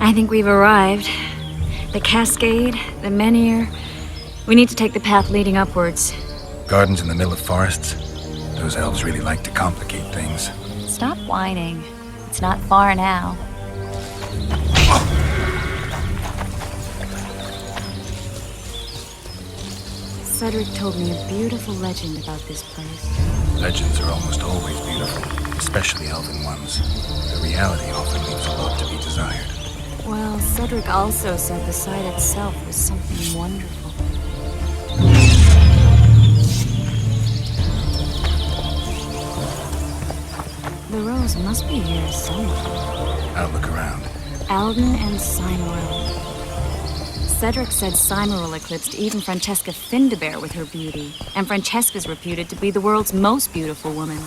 I think we've arrived. The cascade, the menhir. We need to take the path leading upwards. Gardens in the middle of forests. Those elves really like to complicate things. Stop whining. It's not far now. Cedric told me a beautiful legend about this place. Legends are almost always beautiful, especially elven ones. The reality often leaves a lot to be desired. Well, Cedric also said the site itself was something wonderful. The rose must be here somewhere. I'll look around. Alden and Cymoril. Cedric said Cymoril eclipsed even Francesca Findabair with her beauty, and Francesca's reputed to be the world's most beautiful woman.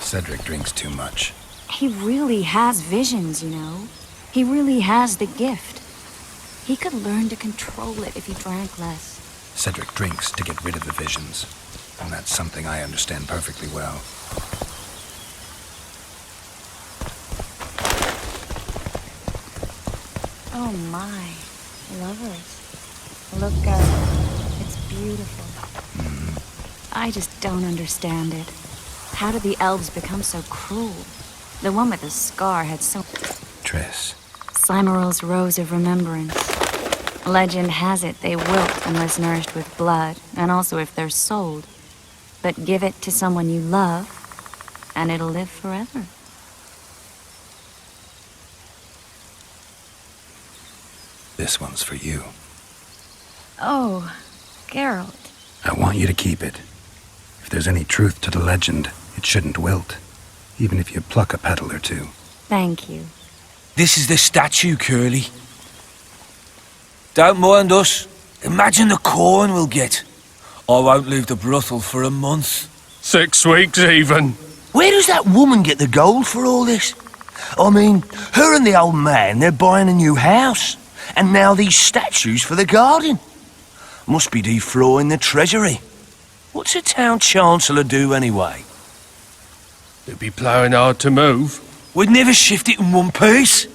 Cedric drinks too much. He really has visions, you know. He really has the gift. He could learn to control it if he drank less. Cedric drinks to get rid of the visions, and that's something I understand perfectly well. Oh my, lovers. Look out. It's beautiful. I just don't understand it. How did the elves become so cruel? The one with the scar had so... Triss. Cymoril's rose of remembrance. Legend has it they wilt unless nourished with blood, and also if they're sold. But give it to someone you love, and it'll live forever. This one's for you. Oh, Geralt. I want you to keep it. If there's any truth to the legend, it shouldn't wilt, even if you pluck a petal or two. Thank you. This is the statue, Curly. Don't mind us. Imagine the corn we'll get. I won't leave the brothel for a month. 6 weeks even. Where does that woman get the gold for all this? I mean, her and the old man, they're buying a new house. And now these statues for the garden. Must be defraying the treasury. What's a town chancellor do anyway? It'd be ploughing hard to move. We'd never shift it in one piece.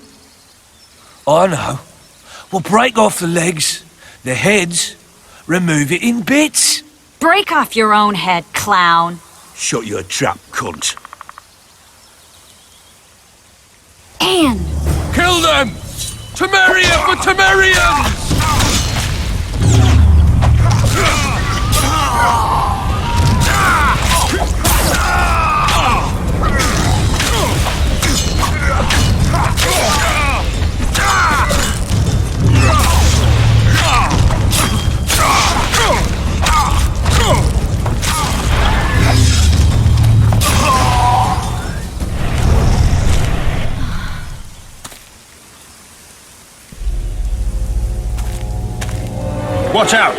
I know. We'll break off the legs, the heads, remove it in bits. Break off your own head, clown. Shut your trap, cunt. Anne! Kill them! Temeria for Temerians! Watch out!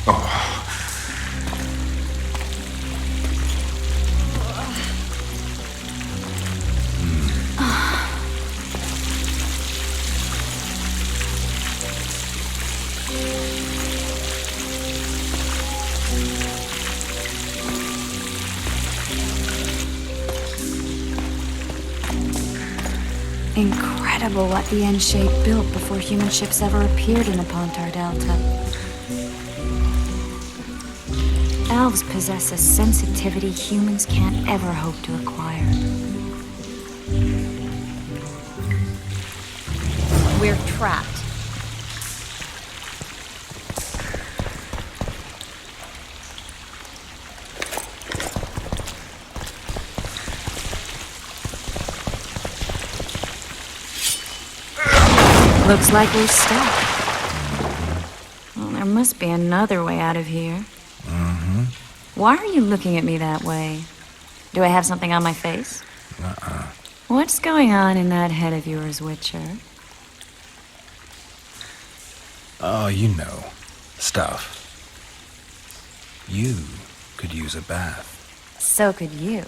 Oh. Incredible what the N-shape built before human ships ever appeared in the Pontar Delta. Elves possess a sensitivity humans can't ever hope to acquire. We're trapped. Looks like we're stuck. Well, there must be another way out of here. Mm-hmm. Why are you looking at me that way? Do I have something on my face? Uh-uh. What's going on in that head of yours, Witcher? Oh, you know. Stuff. You could use a bath. So could you.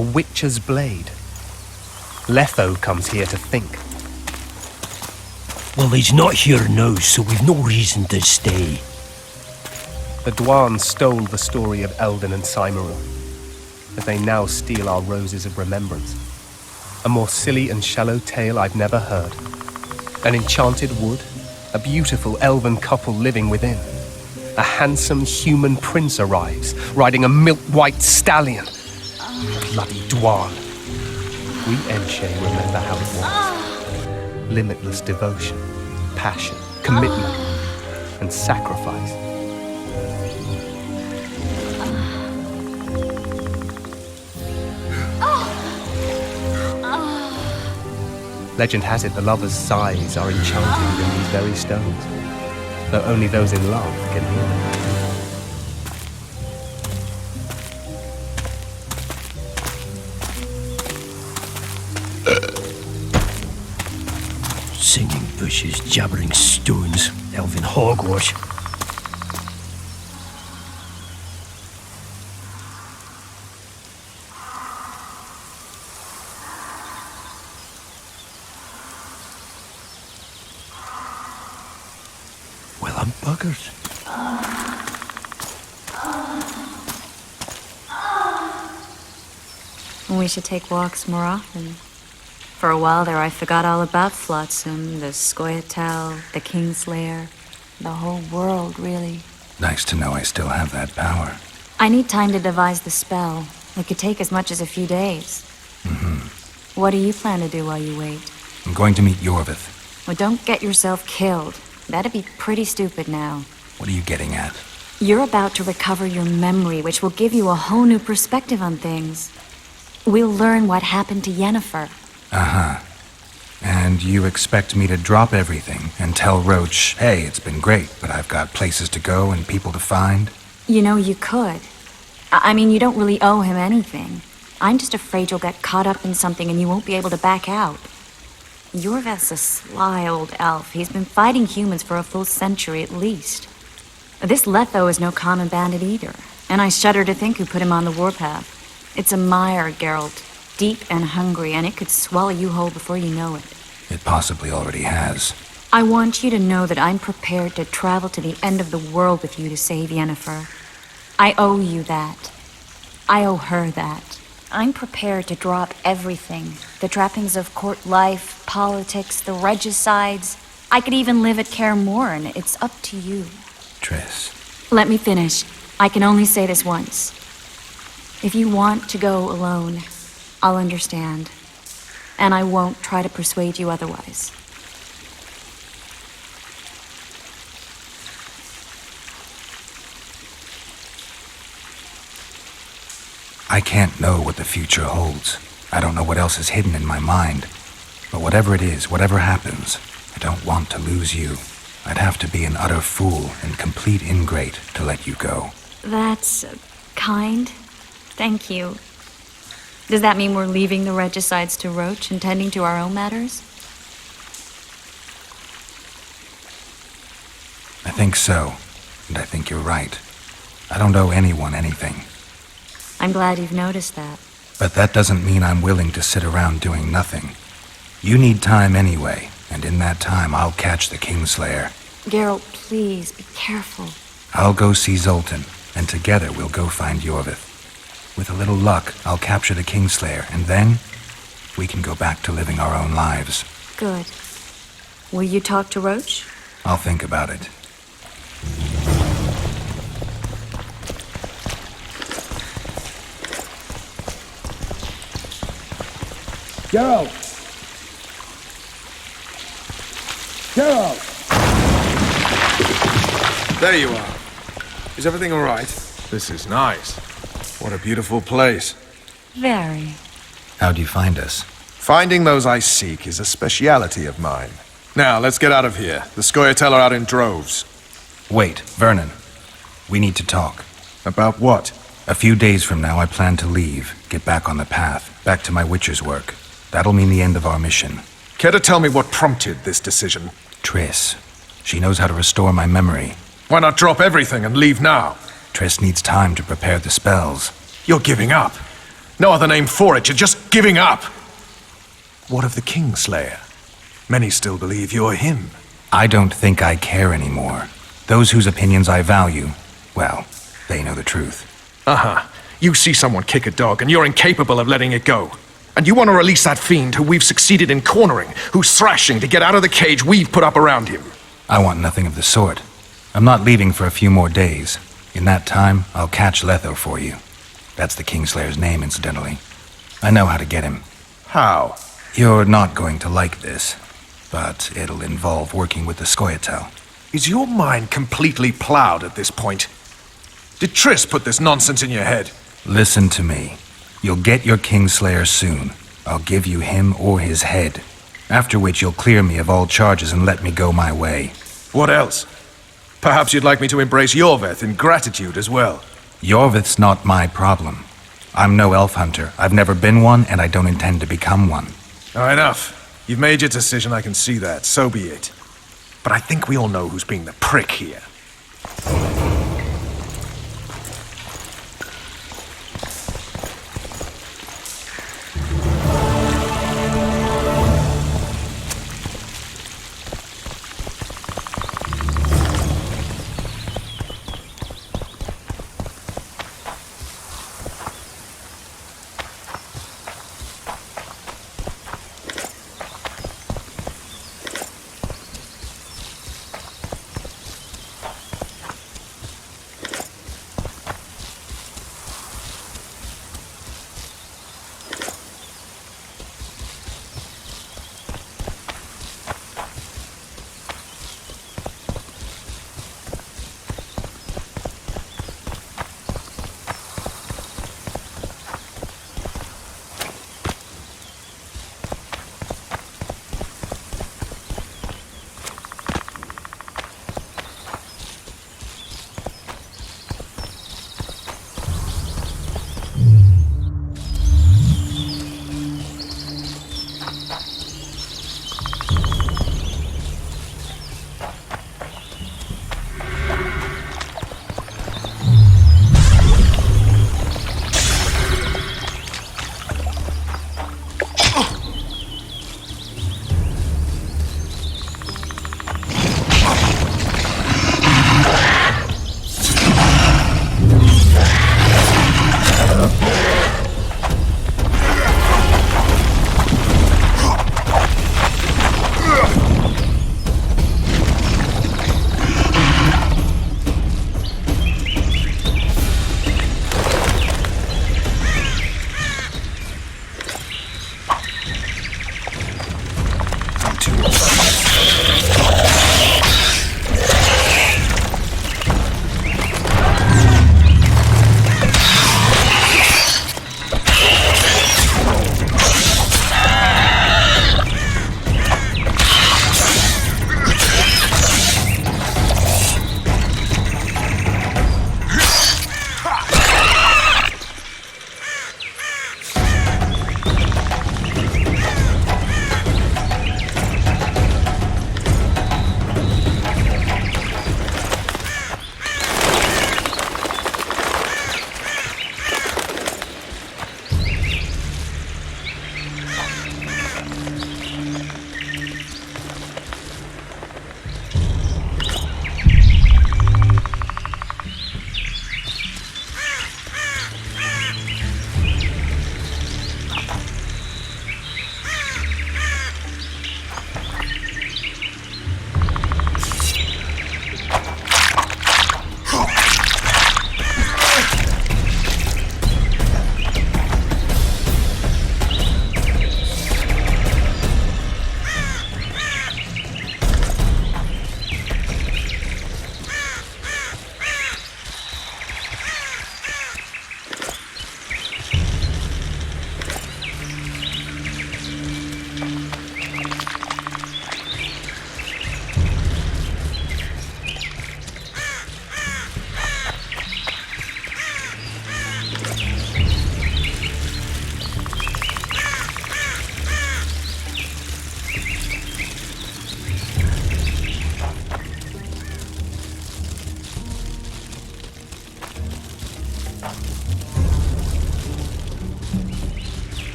A witcher's blade. Letho comes here to think. Well, he's not here now, so we've no reason to stay. The Dwan stole the story of Eldon and Cymru, but they now steal our roses of remembrance. A more silly and shallow tale I've never heard. An enchanted wood, a beautiful elven couple living within. A handsome human prince arrives, riding a milk-white stallion. Bloody Dwan. We Enshe remember how it was. Limitless devotion, passion, commitment, and sacrifice. Legend has it the lovers' sighs are enchanted within these very stones, though only those in love can hear them. Singing bushes, jabbering stones, elven hogwash. Well, I'm buggered. We should take walks more often. For a while there, I forgot all about Flotsam, the Scoia'tael, the Kingslayer, the whole world, really. Nice to know I still have that power. I need time to devise the spell. It could take as much as a few days. What do you plan to do while you wait? I'm going to meet Yorvith. Well, don't get yourself killed. That'd be pretty stupid now. What are you getting at? You're about to recover your memory, which will give you a whole new perspective on things. We'll learn what happened to Yennefer. Uh-huh. And you expect me to drop everything and tell Roach, hey, it's been great, but I've got places to go and people to find? You know, you could. I mean, you don't really owe him anything. I'm just afraid you'll get caught up in something and you won't be able to back out. Yorvith's a sly old elf. He's been fighting humans for a full century at least. This Letho is no common bandit either, and I shudder to think who put him on the warpath. It's a mire, Geralt. Deep and hungry, and it could swallow you whole before you know it. It possibly already has. I want you to know that I'm prepared to travel to the end of the world with you to save Yennefer. I owe you that. I owe her that. I'm prepared to drop everything. The trappings of court life, politics, the regicides. I could even live at Kaer Morhen. It's up to you. Triss. Let me finish. I can only say this once. If you want to go alone, I'll understand. And I won't try to persuade you otherwise. I can't know what the future holds. I don't know what else is hidden in my mind. But whatever it is, whatever happens, I don't want to lose you. I'd have to be an utter fool and complete ingrate to let you go. That's kind. Thank you. Does that mean we're leaving the regicides to Roach and tending to our own matters? I think so, and I think you're right. I don't owe anyone anything. I'm glad you've noticed that. But that doesn't mean I'm willing to sit around doing nothing. You need time anyway, and in that time I'll catch the Kingslayer. Geralt, please, be careful. I'll go see Zoltan, and together we'll go find Yorvith. With a little luck, I'll capture the Kingslayer, and then we can go back to living our own lives. Good. Will you talk to Roach? I'll think about it. Geralt! Geralt! There you are. Is everything all right? This is nice. What a beautiful place. Very. How'd you find us? Finding those I seek is a speciality of mine. Now, let's get out of here. The Scoia'tael are out in droves. Wait, Vernon. We need to talk. About what? A few days from now, I plan to leave, get back on the path, back to my witcher's work. That'll mean the end of our mission. Care to tell me what prompted this decision? Triss. She knows how to restore my memory. Why not drop everything and leave now? Triss needs time to prepare the spells. You're giving up. No other name for it. You're just giving up. What of the Kingslayer? Many still believe you're him. I don't think I care anymore. Those whose opinions I value, well, they know the truth. Uh-huh. You see someone kick a dog and you're incapable of letting it go. And you want to release that fiend who we've succeeded in cornering, who's thrashing to get out of the cage we've put up around him. I want nothing of the sort. I'm not leaving for a few more days. In that time, I'll catch Letho for you. That's the Kingslayer's name, incidentally. I know how to get him. How? You're not going to like this, but it'll involve working with the Scoia'tael. Is your mind completely plowed at this point? Did Triss put this nonsense in your head? Listen to me. You'll get your Kingslayer soon. I'll give you him or his head. After which you'll clear me of all charges and let me go my way. What else? Perhaps you'd like me to embrace Yorveth in gratitude as well. Yorveth's not my problem. I'm no elf hunter. I've never been one, and I don't intend to become one. Enough. You've made your decision, I can see that. So be it. But I think we all know who's being the prick here.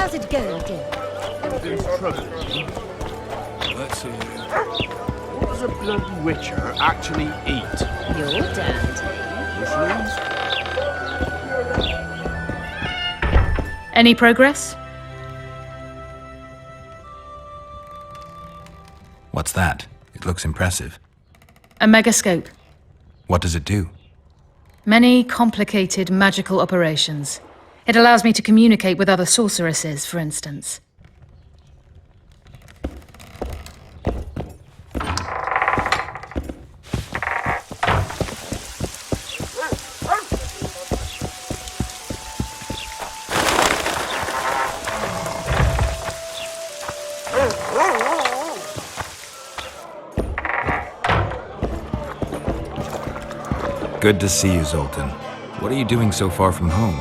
How's it going, dear? Let's see. What does a bloody witcher actually eat? You're damned. Any progress? What's that? It looks impressive. A megascope. What does it do? Many complicated magical operations. It allows me to communicate with other sorceresses, for instance. Good to see you, Zoltan. What are you doing so far from home?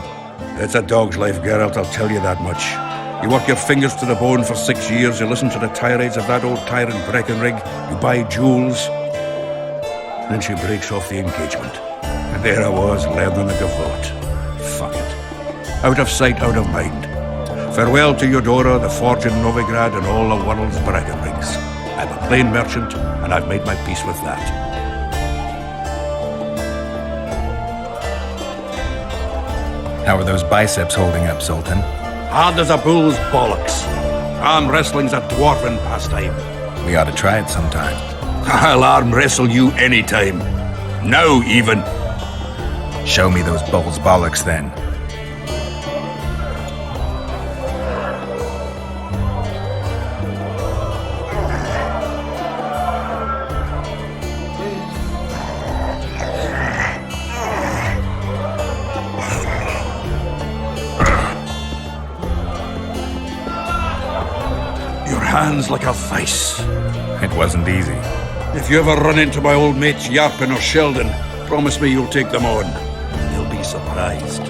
It's a dog's life, Geralt, I'll tell you that much. You work your fingers to the bone for 6 years, you listen to the tirades of that old tyrant Breckenrig, you buy jewels. Then she breaks off the engagement. And there I was, learning the gavotte. Fuck it. Out of sight, out of mind. Farewell to Eudora, the forge in Novigrad, and all the world's Breckenrigs. I'm a plain merchant, and I've made my peace with that. How are those biceps holding up, Zoltan? Hard as a bull's bollocks. Arm wrestling's a dwarven pastime. We ought to try it sometime. I'll arm wrestle you anytime. Now, even. Show me those bull's bollocks, then. Hands like a vice. It wasn't easy. If you ever run into my old mates Yarpin or Sheldon, promise me you'll take them on. They'll be surprised.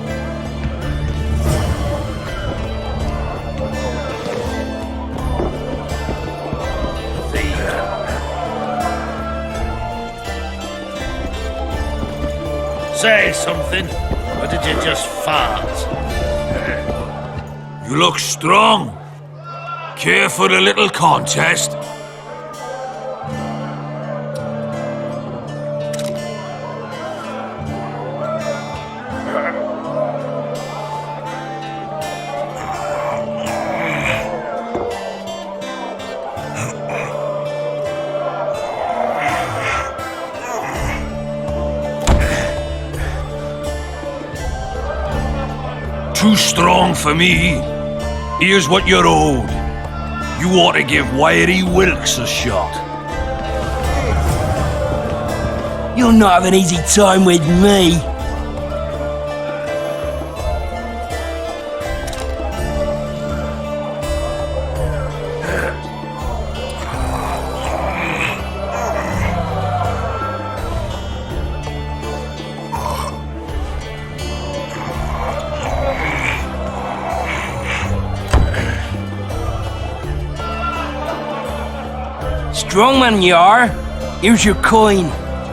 Say something, or did you just fart? You look strong. Care for a little contest? Too strong for me. Here's what you're owed. You ought to give Wiry Wilkes a shot. You'll not have an easy time with me. Strong man you are. Here's your coin.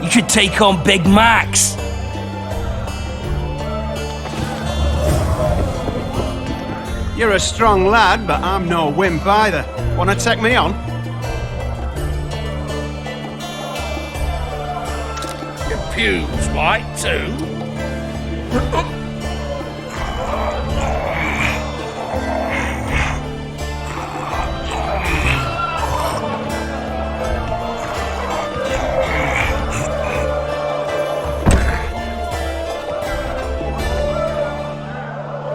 You should take on Big Max. You're a strong lad, but I'm no wimp either. Wanna take me on? Your pubes white too?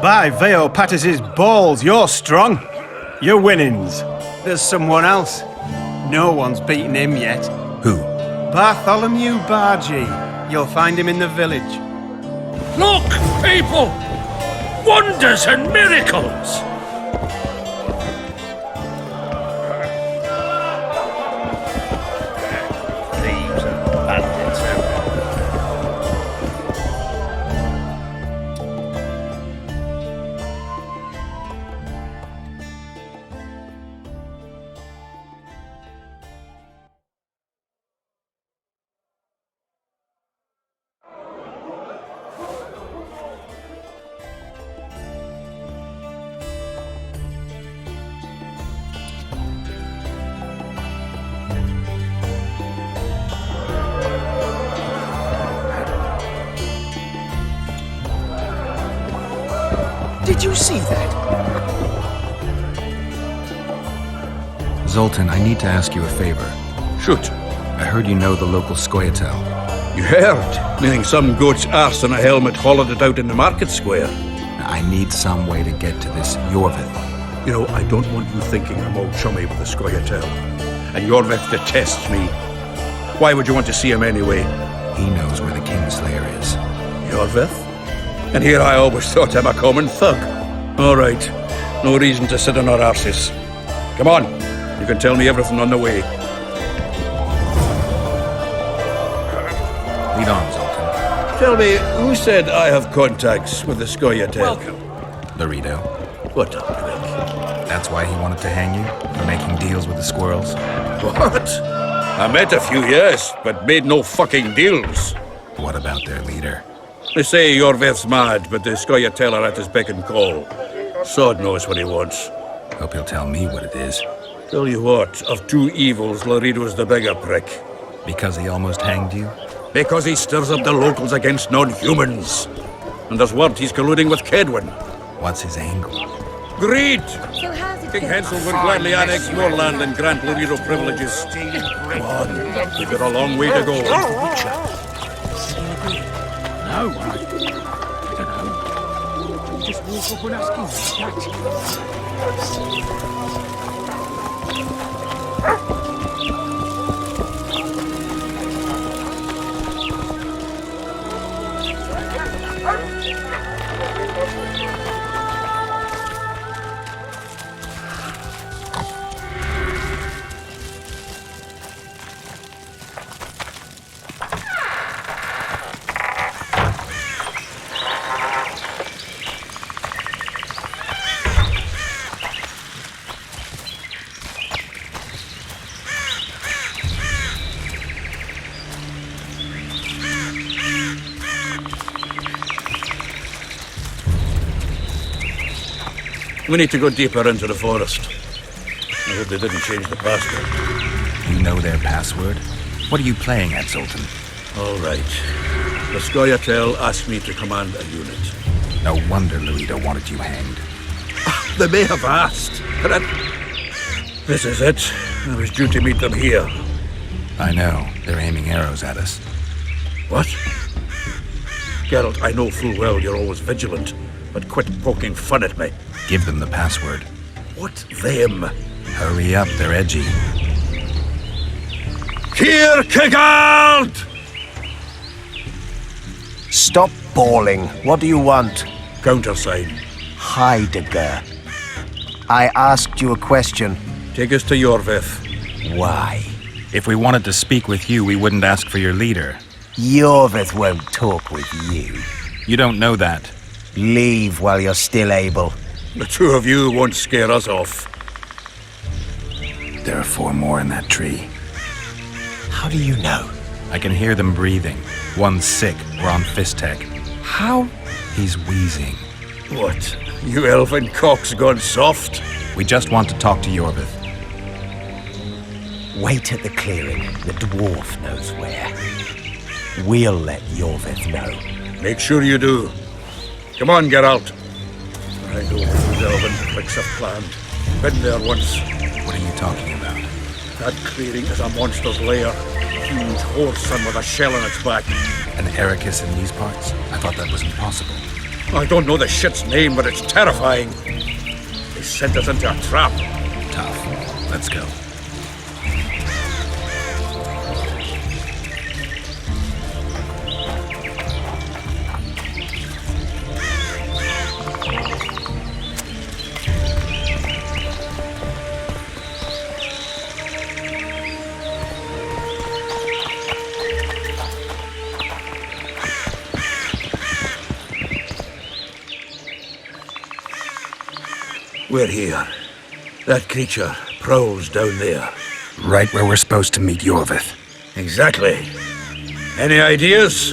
By Veo Patis's balls, you're strong. You're winnings. There's someone else. No one's beaten him yet. Who? Bartholomew Bargy. You'll find him in the village. Look, people! Wonders and miracles! Thieves and bandits everywhere. Did you see that? Zoltan, I need to ask you a favor. Shoot. I heard you know the local Skoyatel. You heard? Meaning some goat's arse in a helmet hollowed it out in the market square. I need some way to get to this Yorvith. You know, I don't want you thinking I'm all chummy with the Skoyatel. And Yorvith detests me. Why would you want to see him anyway? He knows where the Kingslayer is. Yorvith? And here I always thought him a common thug. All right. No reason to sit on our arses. Come on. You can tell me everything on the way. Lead on, Zoltan. Tell me, who said I have contacts with the Skoyatel? Welcome. Laredo. What a prick. That's why he wanted to hang you? For making deals with the squirrels? What? I met a few, yes, but made no fucking deals. What about their leader? They say Yorvith's mad, but the Skoyatel are at his beck and call. Sod knows what he wants. Hope he'll tell me what it is. Tell you what, of two evils, Laredo's the bigger prick. Because he almost hanged you? Because he stirs up the locals against non-humans. And there's word he's colluding with Kedwin. What's his angle? Greed! So how's it King been? Hansel would gladly annex your land and grant Laredo privileges. Come on, we've got a long way to go. No, I don't know. Just walk up and ask him We need to go deeper into the forest. I hope they didn't change the password. You know their password? What are you playing at, Zoltan? All right. The Skoyatel asked me to command a unit. No wonder Laredo wanted you hanged. They may have asked, but this is it. I was due to meet them here. I know. They're aiming arrows at us. What? Geralt, I know full well you're always vigilant, but quit poking fun at me. Give them the password. What them? Hurry up, they're edgy. Kierkegaard! Stop bawling. What do you want? Countersign. Heidegger. I asked you a question. Take us to Yorvith. Why? If we wanted to speak with you, we wouldn't ask for your leader. Yorvith won't talk with you. You don't know that. Leave while you're still able. The two of you won't scare us off. There are 4 more in that tree. How do you know? I can hear them breathing. One's sick. We're on Fistek. How? He's wheezing. What? You elfin cock's gone soft? We just want to talk to Yorvith. Wait at the clearing. The dwarf knows where. We'll let Yorvith know. Make sure you do. Come on, Geralt. I know what those elven pricks have planned. Been there once. What are you talking about? That clearing is a monster's lair. Huge horse son with a shell on its back. An Ericus in these parts? I thought that was impossible. I don't know the shit's name, but it's terrifying. They sent us into a trap. Tough. Let's go. We're here. That creature prowls down there. Right where we're supposed to meet Yorvith. Exactly. Any ideas?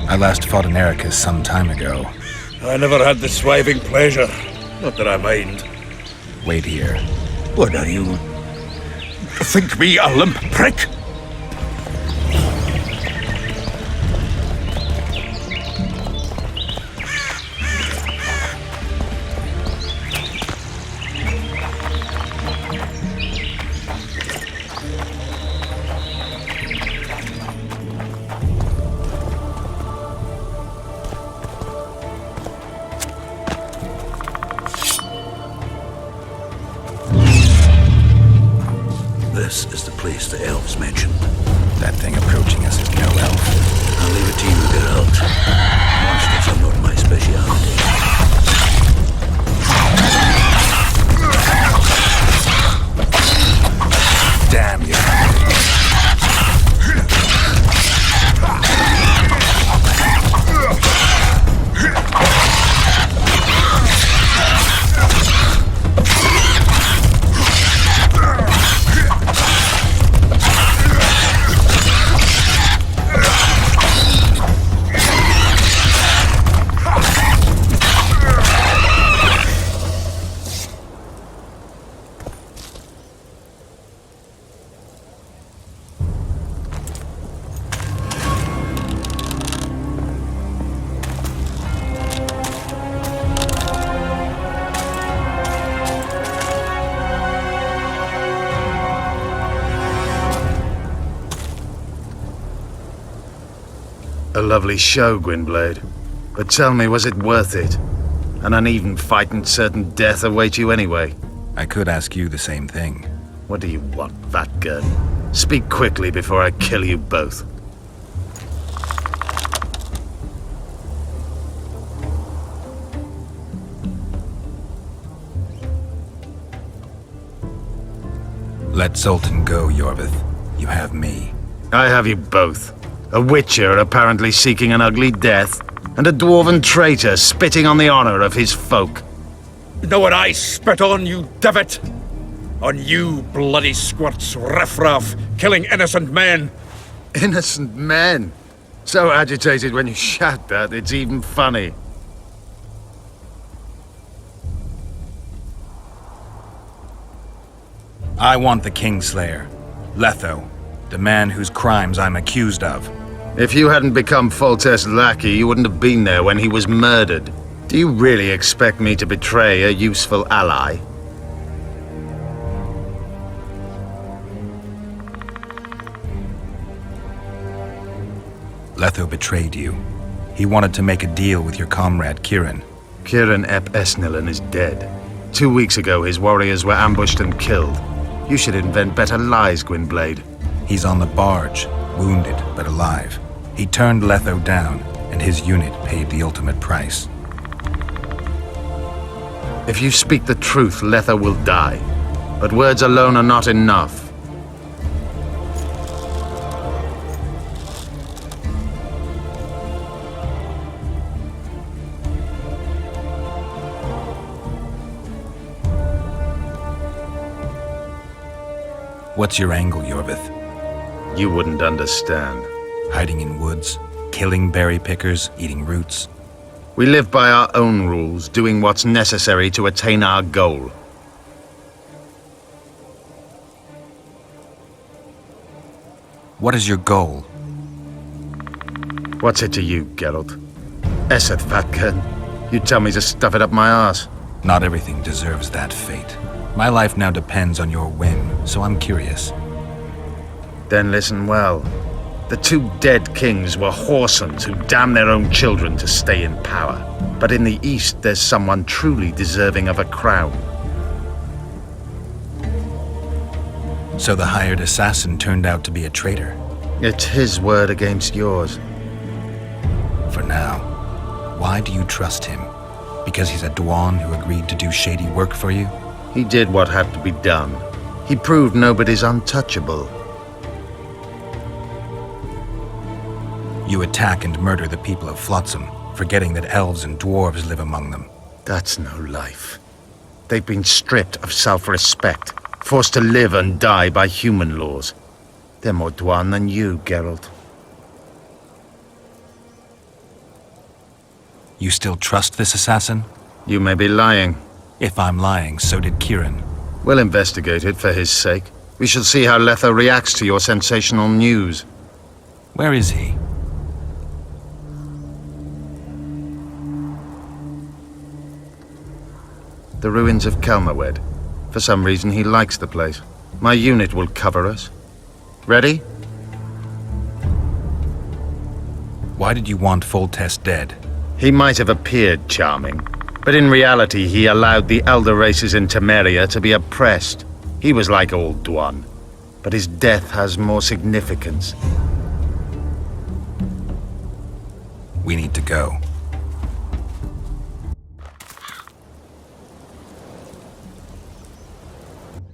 I last fought an Ericus some time ago. I never had the swiving pleasure. Not that I mind. Wait here. What are you? Think me a limp prick? A lovely show, Gwynblade. But tell me, was it worth it? An uneven fight and certain death await you anyway. I could ask you the same thing. What do you want, Vatgern? Speak quickly before I kill you both. Let Zoltan go, Yorvith. You have me. I have you both. A witcher apparently seeking an ugly death, and a dwarven traitor spitting on the honor of his folk. You know what I spit on, you divot? On you bloody squirts, riffraff, killing innocent men. Innocent men? So agitated when you shout that, it's even funny. I want the Kingslayer. Letho. The man whose crimes I'm accused of. If you hadn't become Foltest's lackey, you wouldn't have been there when he was murdered. Do you really expect me to betray a useful ally? Letho betrayed you. He wanted to make a deal with your comrade, Kieran. Kieran ep Esnilin is dead. 2 weeks ago, his warriors were ambushed and killed. You should invent better lies, Gwynblade. He's on the barge, wounded but alive. He turned Letho down, and his unit paid the ultimate price. If you speak the truth, Letho will die. But words alone are not enough. What's your angle, Yorvith? You wouldn't understand. Hiding in woods, killing berry pickers, eating roots. We live by our own rules, doing what's necessary to attain our goal. What is your goal? What's it to you, Geralt? Esset, Vatgern. You tell me to stuff it up my arse. Not everything deserves that fate. My life now depends on your whim, so I'm curious. Then listen well. The 2 dead kings were whoresons who damned their own children to stay in power. But in the East, there's someone truly deserving of a crown. So the hired assassin turned out to be a traitor? It's his word against yours. For now. Why do you trust him? Because he's a Dwan who agreed to do shady work for you? He did what had to be done. He proved nobody's untouchable. You attack and murder the people of Flotsam, forgetting that elves and dwarves live among them. That's no life. They've been stripped of self-respect, forced to live and die by human laws. They're more Dwan than you, Geralt. You still trust this assassin? You may be lying. If I'm lying, so did Kieran. We'll investigate it for his sake. We shall see how Letho reacts to your sensational news. Where is he? The ruins of Kelmerwed. For some reason, he likes the place. My unit will cover us. Ready? Why did you want Foltest dead? He might have appeared charming, but in reality he allowed the elder races in Temeria to be oppressed. He was like old Dwan, but his death has more significance. We need to go.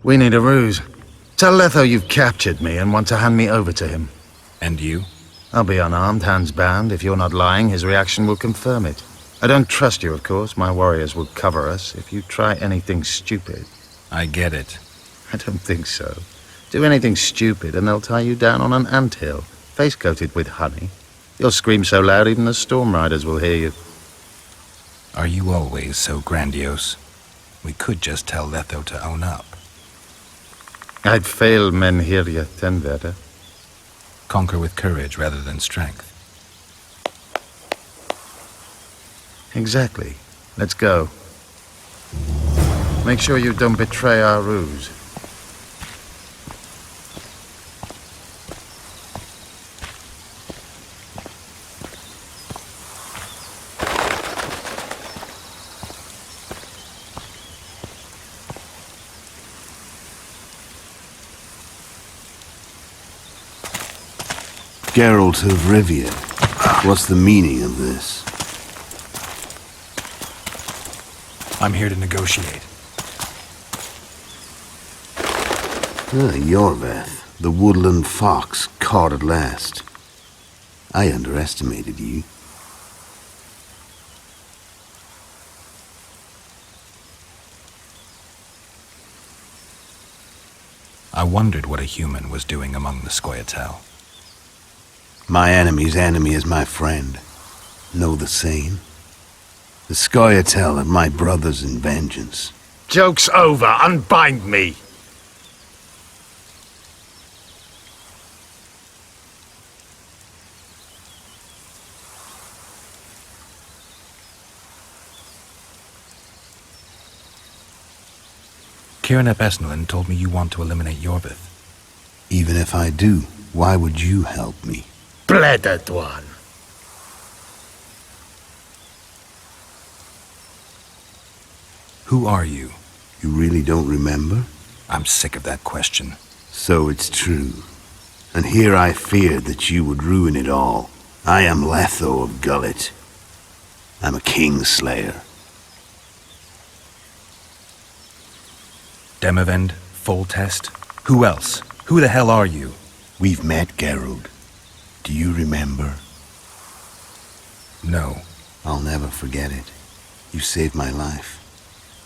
We need a ruse. Tell Letho you've captured me and want to hand me over to him. And you? I'll be unarmed, hands bound. If you're not lying, his reaction will confirm it. I don't trust you, of course. My warriors will cover us if you try anything stupid. I get it. I don't think so. Do anything stupid and they'll tie you down on an anthill, face-coated with honey. You'll scream so loud even the storm riders will hear you. Are you always so grandiose? We could just tell Letho to own up. I'd fail men here yet, Tenverde. Conquer with courage rather than strength. Exactly. Let's go. Make sure you don't betray our ruse. Geralt de Rivia. What's the meaning of this? I'm here to negotiate. Yorveth, the woodland fox, caught at last. I underestimated you. I wondered what a human was doing among the Scoia'tael. My enemy's enemy is my friend. Know the same? The Scoia'tael are my brothers in vengeance. Joke's over. Unbind me. Kieran ap Esnalin told me you want to eliminate Yorvith. Even if I do, why would you help me? Bledded one. Who are you? You really don't remember? I'm sick of that question. So it's true. And here I feared that you would ruin it all. I am Letho of Gullet. I'm a Kingslayer. Demavend, Foltest? Who else? Who the hell are you? We've met, Geralt. Do you remember? No. I'll never forget it. You saved my life.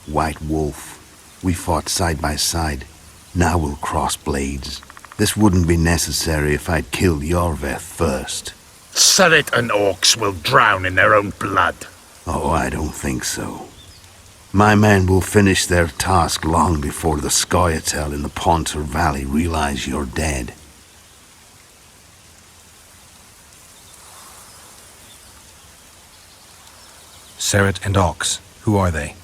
White Wolf. We fought side by side. Now we'll cross blades. This wouldn't be necessary if I'd killed Yorveth first. Surrit and orcs will drown in their own blood. Oh, I don't think so. My men will finish their task long before the Scoia'tael in the Pontar Valley realize you're dead. Surrit and Ox. Who are they?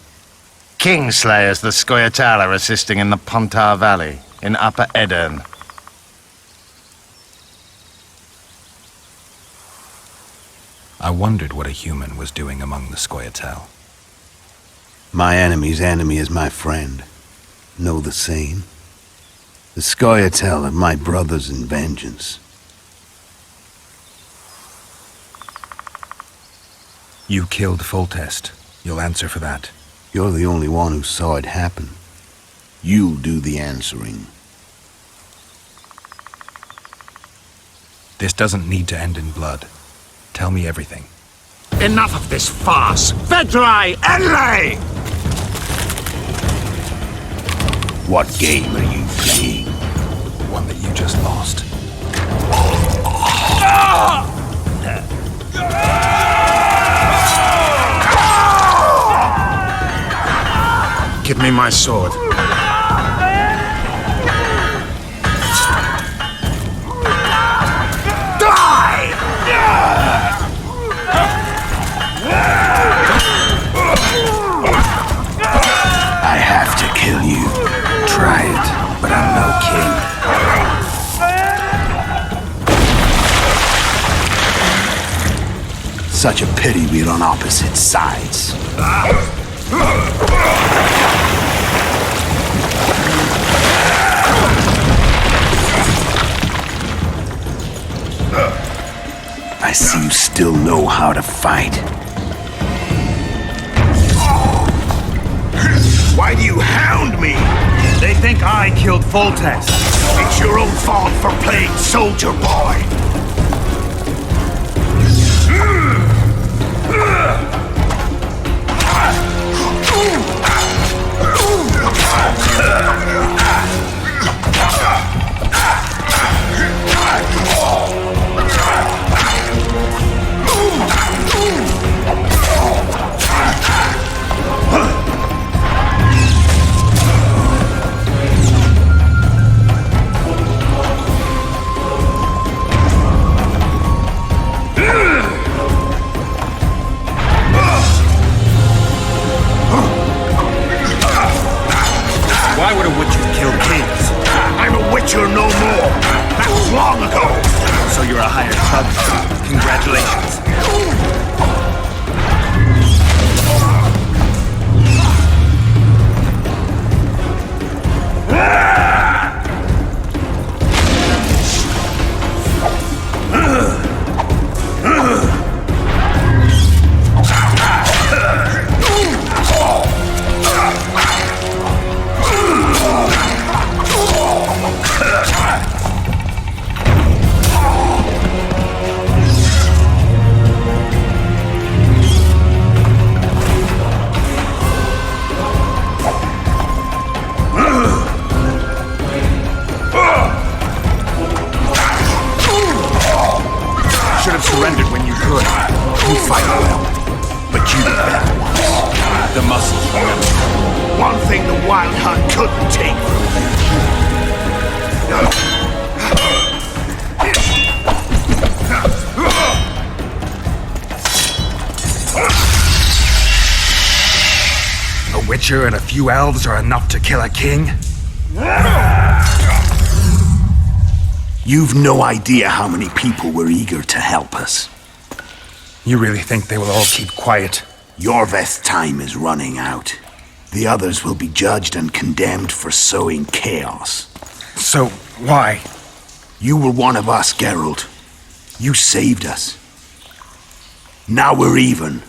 Kingslayers the Scoia'tael are assisting in the Pontar Valley, in Upper Edirn. I wondered what a human was doing among the Scoia'tael. My enemy's enemy is my friend. Know the same? The Scoia'tael are my brothers in vengeance. You killed Foltest. You'll answer for that. You're the only one who saw it happen. You'll do the answering. This doesn't need to end in blood. Tell me everything. Enough of this farce! Vedrai Enlay! What game are you playing? The one that you just lost. Give me my sword. I have to kill you. Try it, but I'm no king. Such a pity we're on opposite sides. I see you still know how to fight. Why do you hound me? They think I killed Foltest. It's your own fault for playing soldier boy. You fight well, but you did better once. The muscles remember. One thing the Wild Hunt couldn't take from A witcher and a few elves are enough to kill a king? You've no idea how many people were eager to help us. You really think they will all keep quiet? Yorveth's time is running out. The others will be judged and condemned for sowing chaos. So, why? You were one of us, Geralt. You saved us. Now we're even.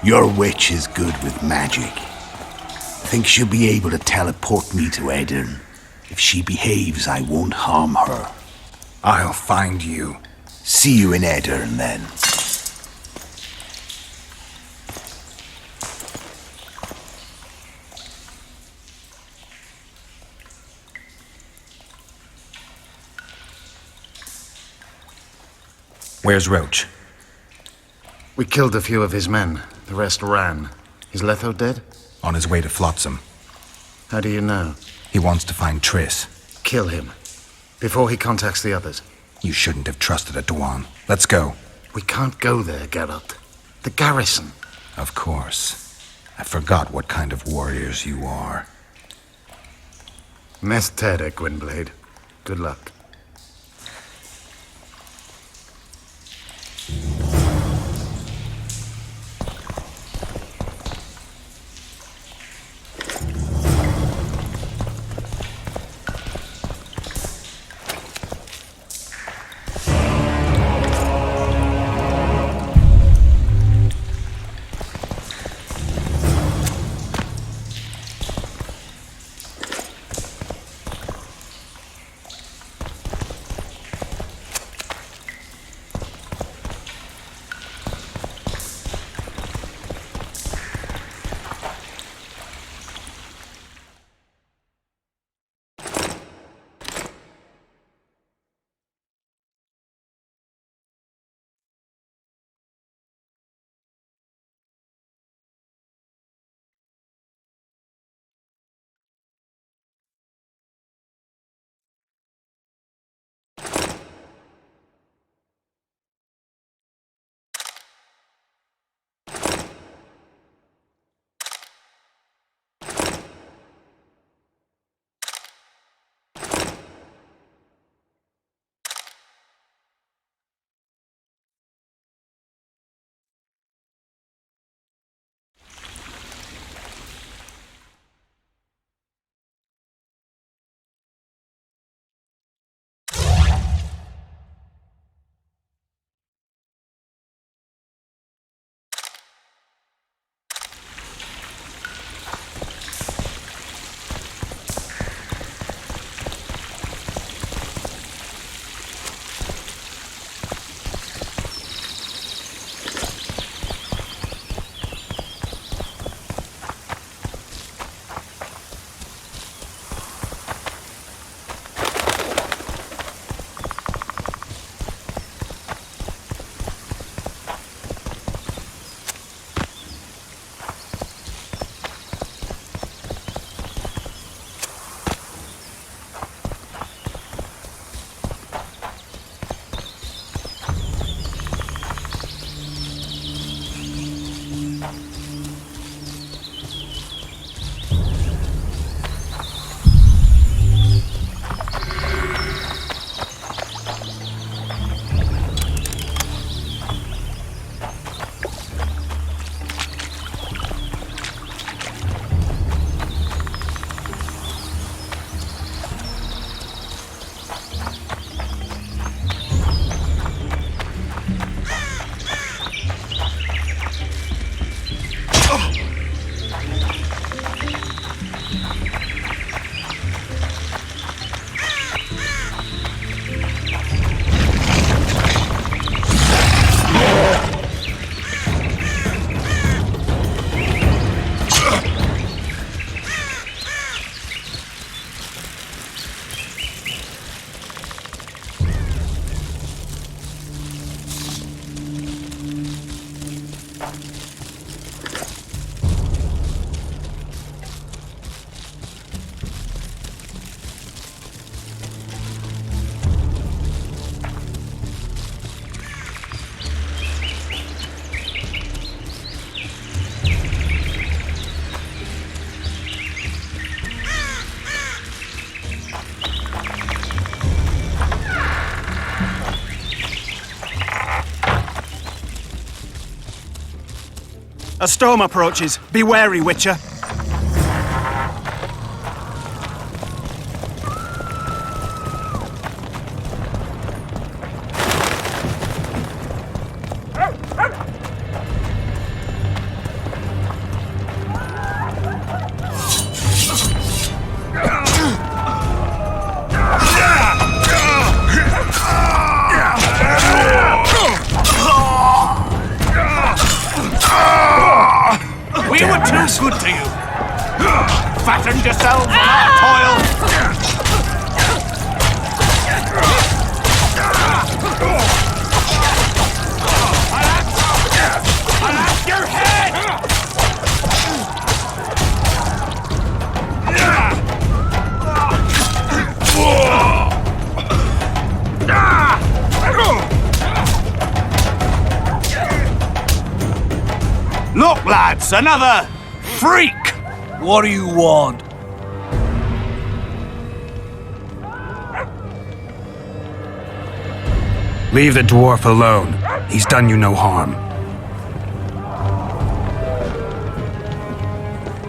Your witch is good with magic. Think she'll be able to teleport me to Edirn. If she behaves, I won't harm her. I'll find you. See you in Edirn, then. Where's Roach? We killed a few of his men. The rest ran. Is Letho dead? On his way to Flotsam. How do you know? He wants to find Triss. Kill him. Before he contacts the others. You shouldn't have trusted a Dwan. Let's go. We can't go there, Geralt. The garrison. Of course. I forgot what kind of warriors you are. Mess Tere, Gwynblade. Good luck. A storm approaches. Be wary, Witcher. We were too good to you. Fattened yourselves on our toil. I'll have your head! Look, lads, another freak! What do you want? Leave the dwarf alone. He's done you no harm.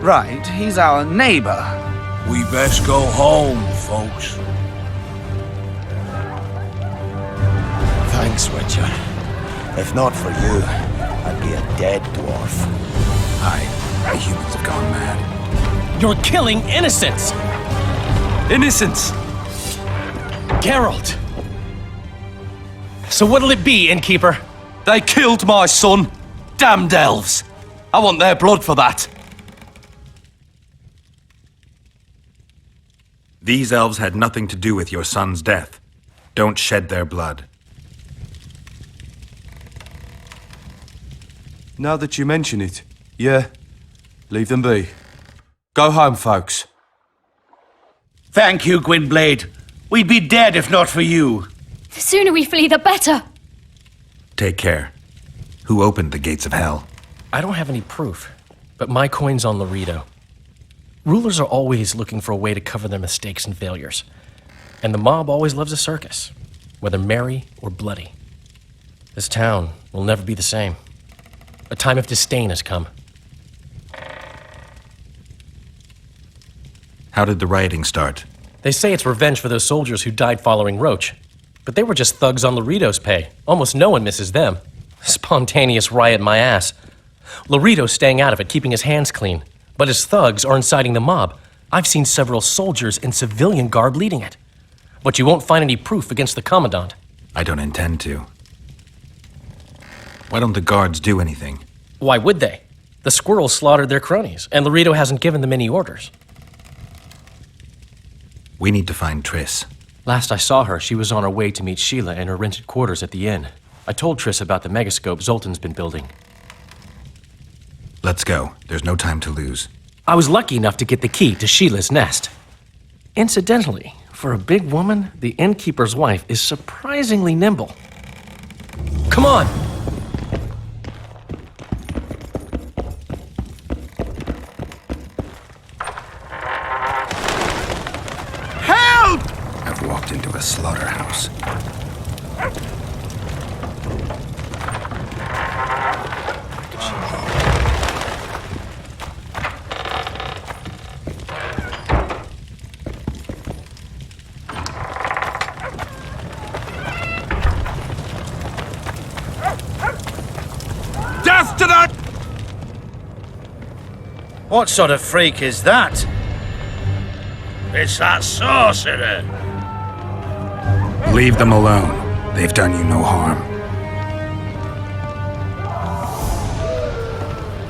Right, he's our neighbor. We best go home, folks. Thanks, Witcher. If not for you, I'd be a dead dwarf. Aye, the humans have gone mad. You're killing innocents! Innocents! Geralt! So what'll it be, innkeeper? They killed my son. Damned elves. I want their blood for that. These elves had nothing to do with your son's death. Don't shed their blood. Now that you mention it, yeah, leave them be. Go home, folks. Thank you, Gwynblade. We'd be dead if not for you. The sooner we flee, the better. Take care. Who opened the gates of hell? I don't have any proof, but my coin's on Loredo. Rulers are always looking for a way to cover their mistakes and failures. And the mob always loves a circus, whether merry or bloody. This town will never be the same. A time of disdain has come. How did the rioting start? They say it's revenge for those soldiers who died following Roach. But they were just thugs on Loredo's pay. Almost no one misses them. Spontaneous riot my ass. Loredo's staying out of it, keeping his hands clean. But his thugs are inciting the mob. I've seen several soldiers in civilian garb leading it. But you won't find any proof against the Commandant. I don't intend to. Why don't the guards do anything? Why would they? The squirrels slaughtered their cronies, and Loredo hasn't given them any orders. We need to find Triss. Last I saw her, she was on her way to meet Sheila in her rented quarters at the inn. I told Triss about the megascope Zoltan's been building. Let's go. There's no time to lose. I was lucky enough to get the key to Sheila's nest. Incidentally, for a big woman, the innkeeper's wife is surprisingly nimble. Come on! I've walked into a slaughterhouse. Death to that! What sort of freak is that? It's that sorcerer. Leave them alone. They've done you no harm.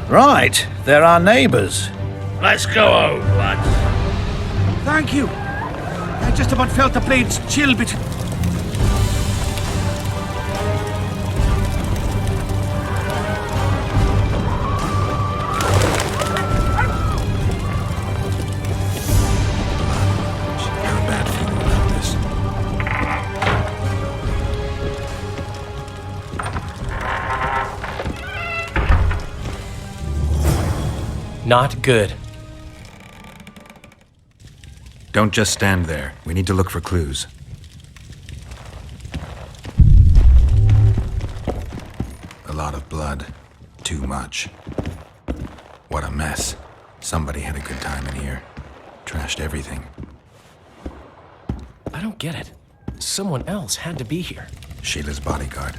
Right, they're our neighbors. Let's go home, lads. Thank you. I just about felt the blades chill between... Not good. Don't just stand there. We need to look for clues. A lot of blood. Too much. What a mess. Somebody had a good time in here. Trashed everything. I don't get it. Someone else had to be here. Sheila's bodyguard.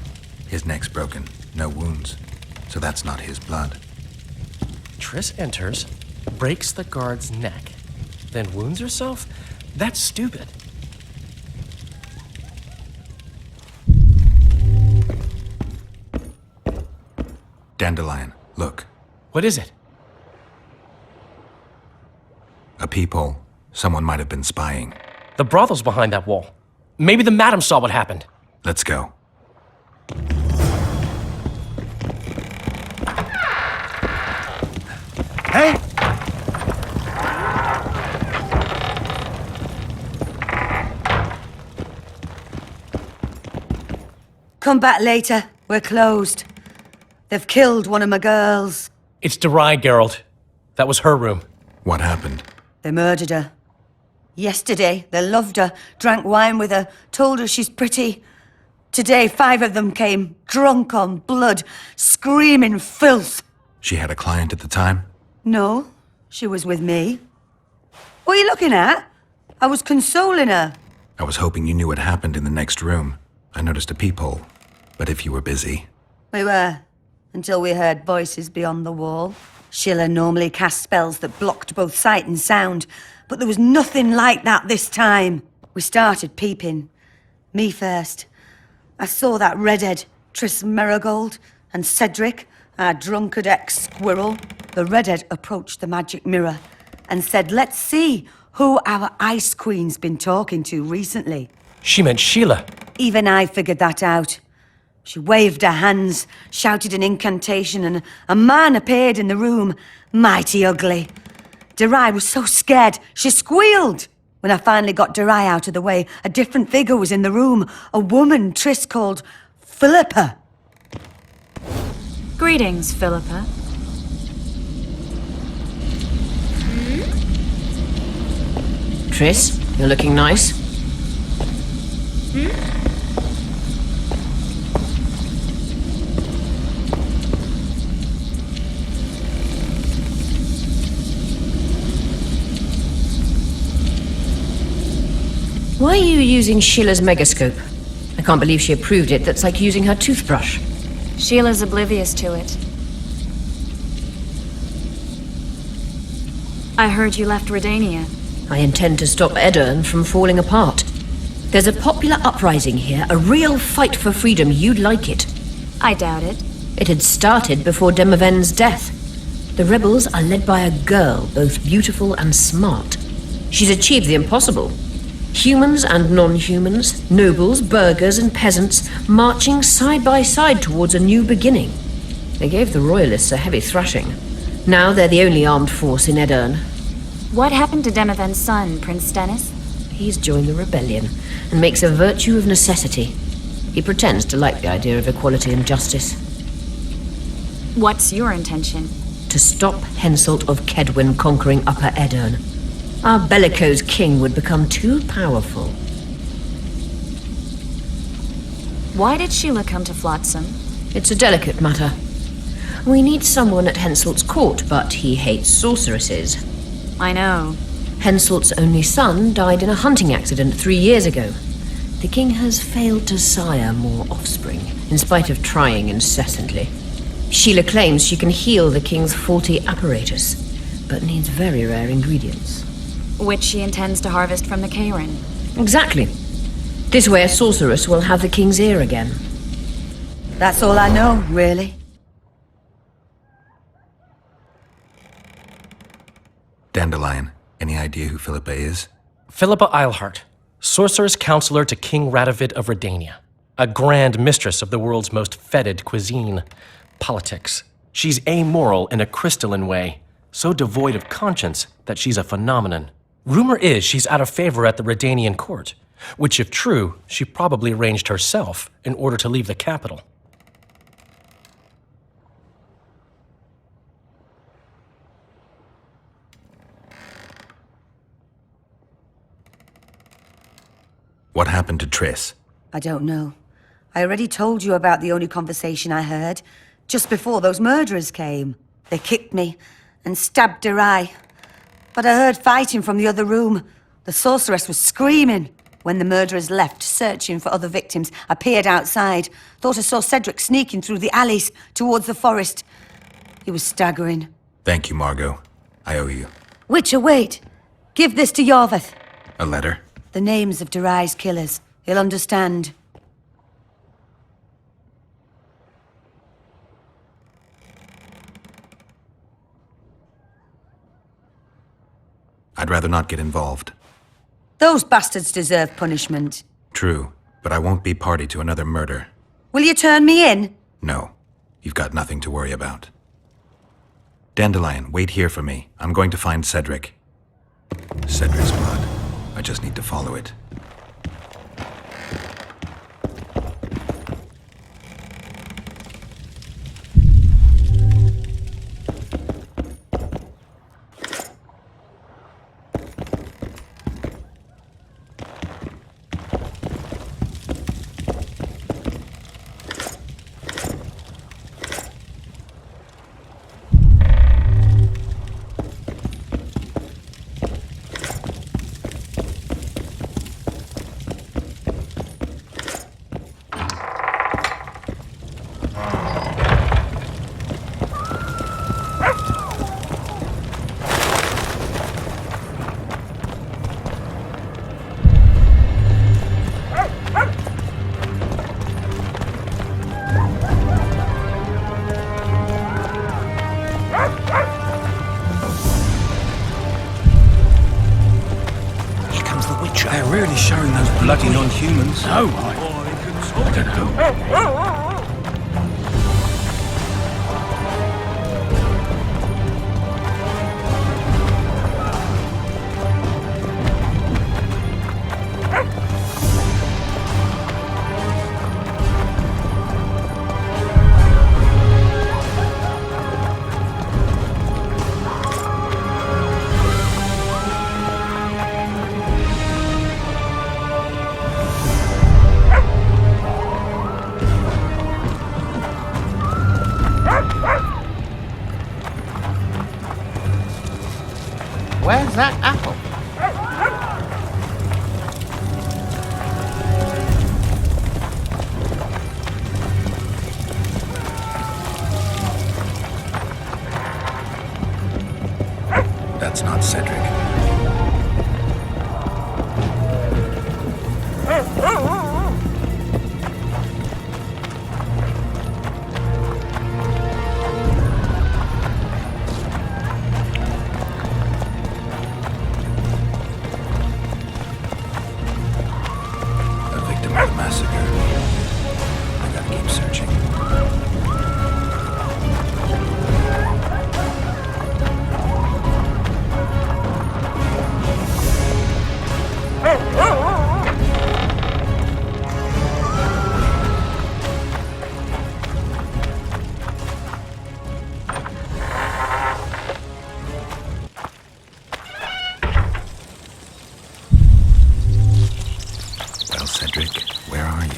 His neck's broken. No wounds. So that's not his blood. Triss enters, breaks the guard's neck, then wounds herself? That's stupid. Dandelion, look. What is it? A peephole. Someone might have been spying. The brothel's behind that wall. Maybe the madam saw what happened. Let's go. Hey! Come back later. We're closed. They've killed one of my girls. It's Derai, Geralt. That was her room. What happened? They murdered her. Yesterday, they loved her, drank wine with her, told her she's pretty. Today, 5 of them came, drunk on blood, screaming filth. She had a client at the time? No, she was with me. What are you looking at? I was consoling her. I was hoping you knew what happened in the next room. I noticed a peephole. But if you were busy... We were, until we heard voices beyond the wall. Sheila normally cast spells that blocked both sight and sound, but there was nothing like that this time. We started peeping. Me first. I saw that redhead, Triss Merigold, and Cedric, our drunkard ex-squirrel. The redhead approached the magic mirror and said, let's see who our Ice Queen's been talking to recently. She meant Sheila. Even I figured that out. She waved her hands, shouted an incantation, and a man appeared in the room, mighty ugly. Derai was so scared, she squealed. When I finally got Derai out of the way, a different figure was in the room, a woman Triss called Philippa. Greetings, Philippa. Triss, you're looking nice. Why are you using Sheila's megascope? I can't believe she approved it. That's like using her toothbrush. Sheila's oblivious to it. I heard you left Redania. I intend to stop Edirne from falling apart. There's a popular uprising here, a real fight for freedom. You'd like it. I doubt it. It had started before Demoven's death. The rebels are led by a girl, both beautiful and smart. She's achieved the impossible. Humans and non-humans, nobles, burghers and peasants, marching side by side towards a new beginning. They gave the royalists a heavy thrashing. Now they're the only armed force in Edirne. What happened to Demoven's son, Prince Stennis? He's joined the rebellion and makes a virtue of necessity. He pretends to like the idea of equality and justice. What's your intention? To stop Henselt of Kedwin conquering Upper Edirne. Our bellicose king would become too powerful. Why did Sheila come to Flotsam? It's a delicate matter. We need someone at Henselt's court, but he hates sorceresses. I know. Henselt's only son died in a hunting accident 3 years ago. The king has failed to sire more offspring, in spite of trying incessantly. Sheila claims she can heal the king's faulty apparatus, but needs very rare ingredients. Which she intends to harvest from the Cairn. Exactly. This way a sorceress will have the king's ear again. That's all I know, really. Dandelion, any idea who Philippa is? Philippa Eilhart, sorceress counselor to King Radovid of Redania. A grand mistress of the world's most fetid cuisine, politics. She's amoral in a crystalline way, so devoid of conscience that she's a phenomenon. Rumor is she's out of favor at the Redanian court, which if true, she probably arranged herself in order to leave the capital. What happened to Triss? I don't know. I already told you about the only conversation I heard, just before those murderers came. They kicked me, and stabbed her eye. But I heard fighting from the other room. The sorceress was screaming. When the murderers left, searching for other victims, I peered outside. Thought I saw Cedric sneaking through the alleys towards the forest. He was staggering. Thank you, Margot. I owe you. Witcher, wait. Give this to Yorveth. A letter? The names of Derai's killers. He'll understand. I'd rather not get involved. Those bastards deserve punishment. True, but I won't be party to another murder. Will you turn me in? No, you've got nothing to worry about. Dandelion, wait here for me. I'm going to find Cedric. Cedric's blood. I just need to follow it. They're really showing those bloody non-humans. No, I don't know. Where's that apple? That's not Cedric. Cedric, where are you?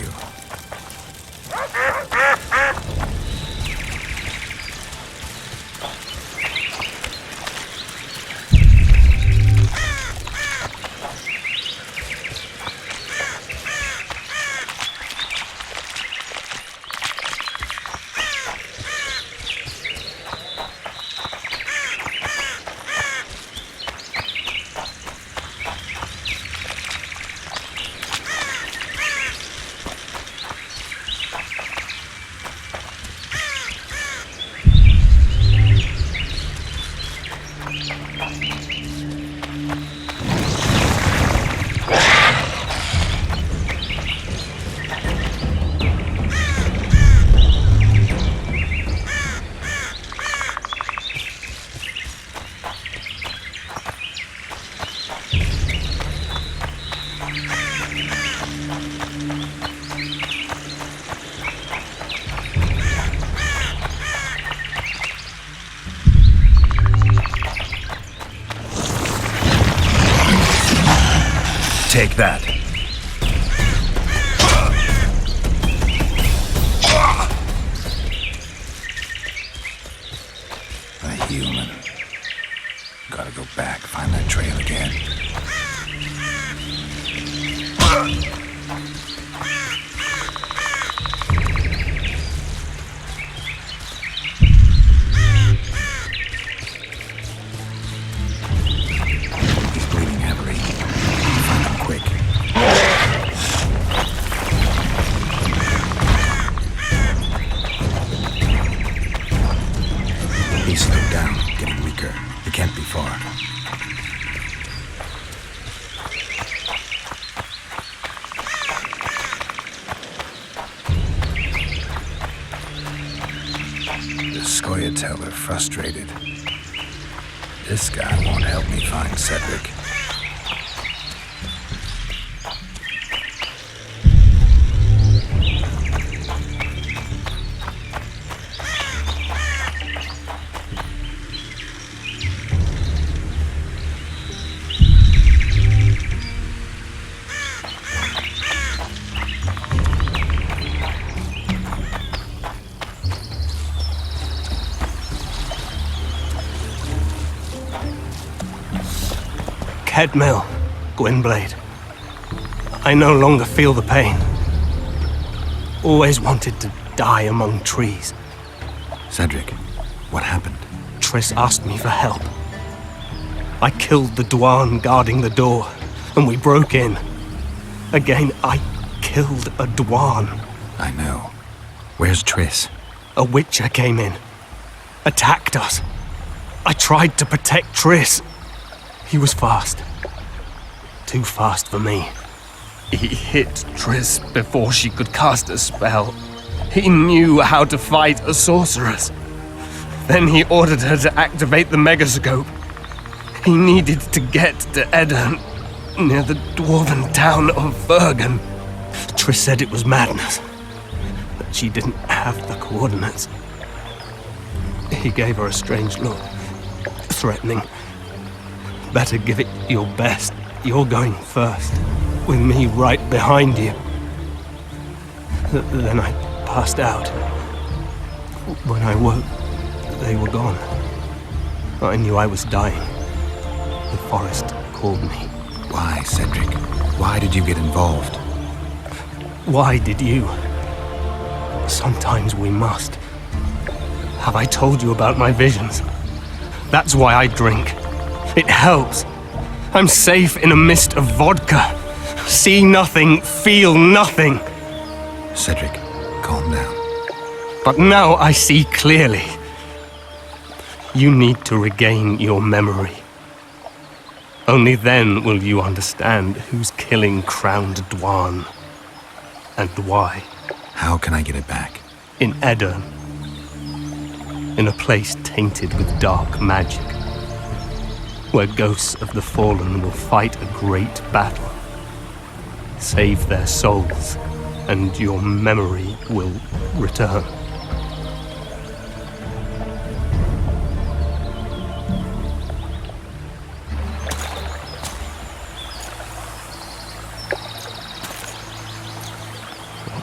Take that. A human. go back, find that trail again. He's bleeding heavily. Find him quick. He's slowed down, getting weaker. It can't be far. The Scoia'tael are frustrated. This guy won't help me find Cedric. Kedmill, Gwynblade. I no longer feel the pain. Always wanted to die among trees. Cedric, what happened? Triss asked me for help. I killed the Dwarn guarding the door, and we broke in. Again, I killed a Dwarn. I know. Where's Triss? A Witcher came in. Attacked us. I tried to protect Triss. He was fast. Too fast for me. He hit Triss before she could cast a spell. He knew how to fight a sorceress. Then he ordered her to activate the megascope. He needed to get to Edirn, near the dwarven town of Bergen. Triss said it was madness, that she didn't have the coordinates. He gave her a strange look, threatening. Better give it your best. You're going first, with me right behind you. Then I passed out. When I woke, they were gone. I knew I was dying. The forest called me. Why, Cedric? Why did you get involved? Why did you? Sometimes we must. Have I told you about my visions? That's why I drink. It helps. I'm safe in a mist of vodka. See nothing, feel nothing. Cedric, calm down. But now I see clearly. You need to regain your memory. Only then will you understand who's killing crowned Dwarn. And why. How can I get it back? In Edirn. In a place tainted with dark magic. Where ghosts of the fallen will fight a great battle. Save their souls, and your memory will return.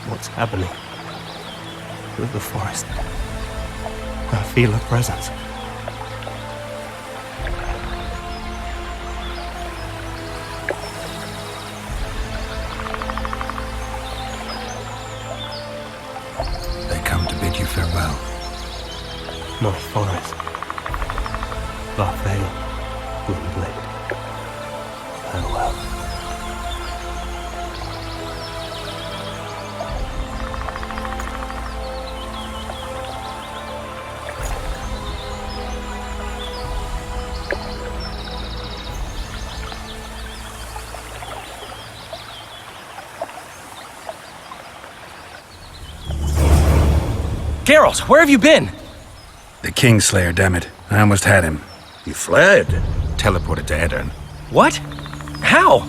What's happening? With the forest. I feel a presence. You farewell. My forest. Farewell, Gwynblade. Farewell. Geralt, where have you been? The Kingslayer, damn it. I almost had him. He fled. Teleported to Edirn. What? How?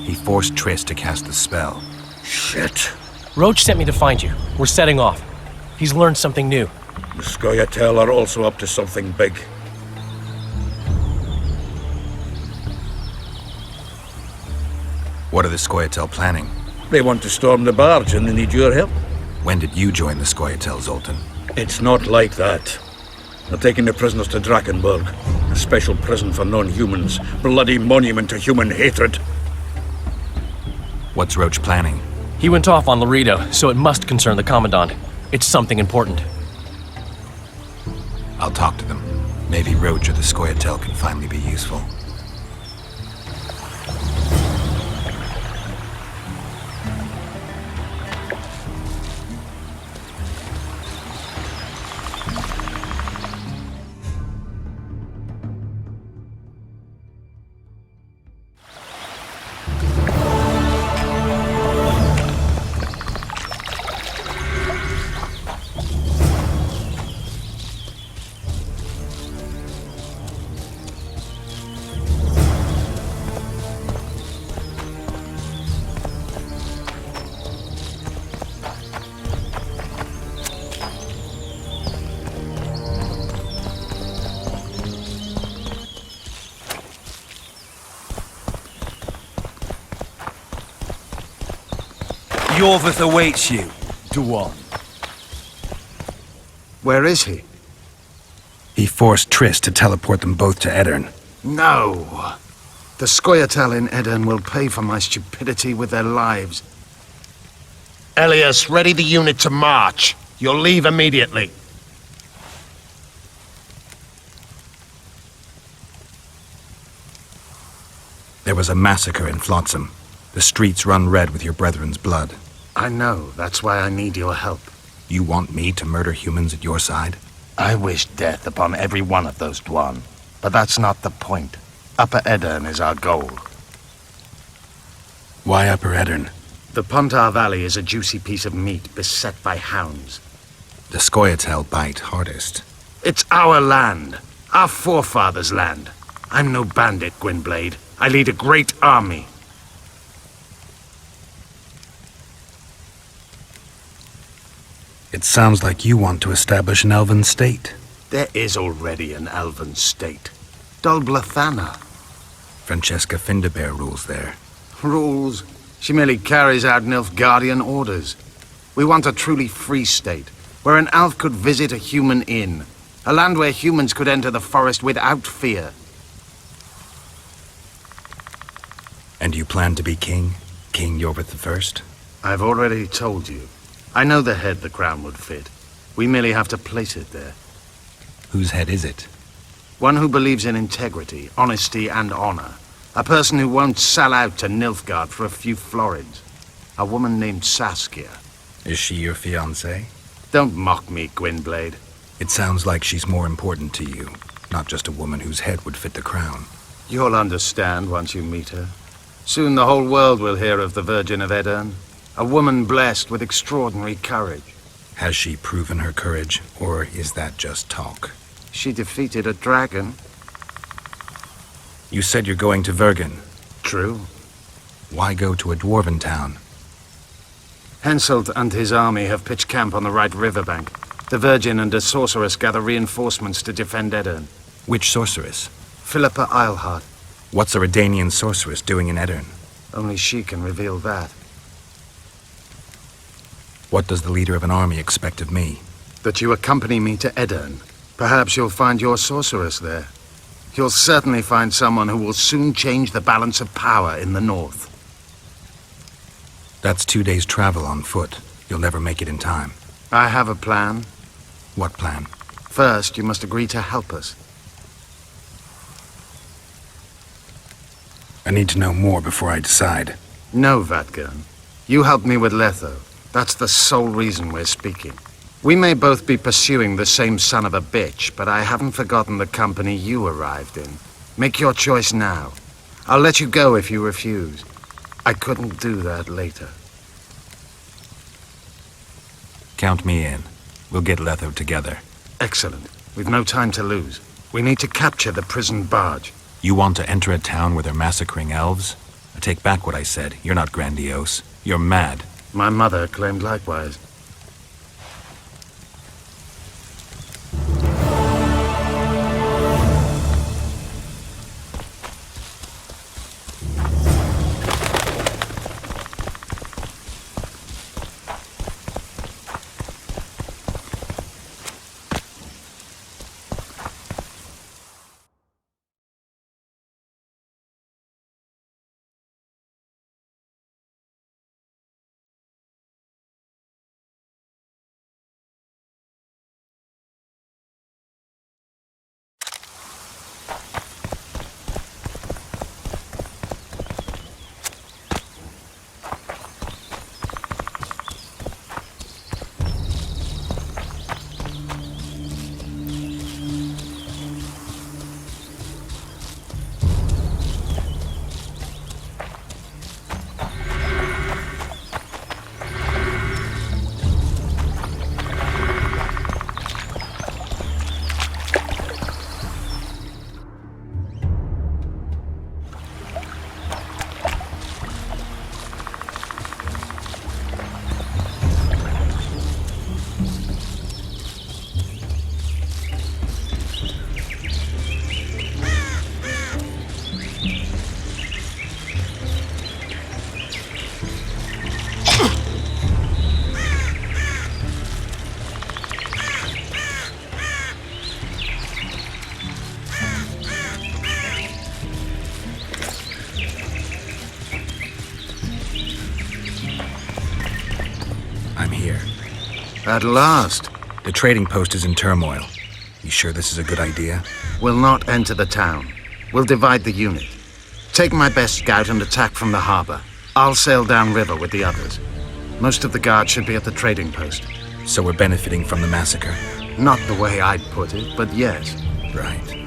He forced Triss to cast the spell. Shit. Roach sent me to find you. We're setting off. He's learned something new. The Scoia'tael are also up to something big. What are the Scoia'tael planning? They want to storm the barge and they need your help. When did you join the Scoia'tael, Zoltan? It's not like that. They're taking the prisoners to Drakenberg, a special prison for non-humans. Bloody monument to human hatred. What's Roach planning? He went off on Laredo, so it must concern the Commandant. It's something important. I'll talk to them. Maybe Roach or the Scoia'tael can finally be useful. Yorvith awaits you, Duan. Where is he? He forced Triss to teleport them both to Edirn. No. The Scoia'tael in Edirn will pay for my stupidity with their lives. Elias, ready the unit to march. You'll leave immediately. There was a massacre in Flotsam. The streets run red with your brethren's blood. I know. That's why I need your help. You want me to murder humans at your side? I wish death upon every one of those Dwan. But that's not the point. Upper Edirn is our goal. Why Upper Edirn? The Pontar Valley is a juicy piece of meat beset by hounds. The Scoia'tael bite hardest. It's our land. Our forefathers' land. I'm no bandit, Gwynblade. I lead a great army. It sounds like you want to establish an elven state. There is already an elven state. Dol Blathana. Francesca Findabair rules there. Rules? She merely carries out Nilfgaardian orders. We want a truly free state, where an elf could visit a human inn. A land where humans could enter the forest without fear. And you plan to be king? King Yorvith I? I've already told you. I know the head the crown would fit. We merely have to place it there. Whose head is it? One who believes in integrity, honesty, and honor. A person who won't sell out to Nilfgaard for a few florins. A woman named Saskia. Is she your fiancée? Don't mock me, Gwynblade. It sounds like she's more important to you, not just a woman whose head would fit the crown. You'll understand once you meet her. Soon the whole world will hear of the Virgin of Edirn. A woman blessed with extraordinary courage. Has she proven her courage, or is that just talk? She defeated a dragon. You said you're going to Vergen. True. Why go to a dwarven town? Henselt and his army have pitched camp on the right riverbank. The Virgin and a sorceress gather reinforcements to defend Edirn. Which sorceress? Philippa Eilhart. What's a Redanian sorceress doing in Edirn? Only she can reveal that. What does the leader of an army expect of me? That you accompany me to Edirn. Perhaps you'll find your sorceress there. You'll certainly find someone who will soon change the balance of power in the north. That's 2 days' travel on foot. You'll never make it in time. I have a plan. What plan? First, you must agree to help us. I need to know more before I decide. No, Vatgern. You helped me with Letho. That's the sole reason we're speaking. We may both be pursuing the same son of a bitch, but I haven't forgotten the company you arrived in. Make your choice now. I'll let you go if you refuse. I couldn't do that later. Count me in. We'll get Letho together. Excellent. We've no time to lose. We need to capture the prison barge. You want to enter a town where they're massacring elves? I take back what I said. You're not grandiose. You're mad. My mother claimed likewise. At last. The trading post is in turmoil. You sure this is a good idea? We'll not enter the town. We'll divide the unit. Take my best scout and attack from the harbor. I'll sail downriver with the others. Most of the guards should be at the trading post. So we're benefiting from the massacre? Not the way I'd put it, but yes. Right.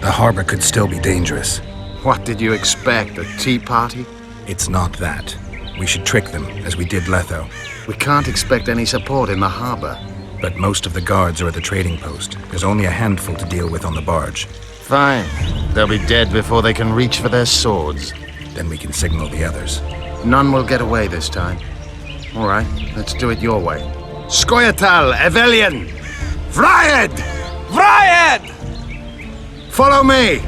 The harbor could still be dangerous. What did you expect, a tea party? It's not that. We should trick them, as we did Letho. We can't expect any support in the harbor. But most of the guards are at the trading post. There's only a handful to deal with on the barge. Fine. They'll be dead before they can reach for their swords. Then we can signal the others. None will get away this time. All right, let's do it your way. Skoyatal, Evelian! Vryed! Vryed! Follow me!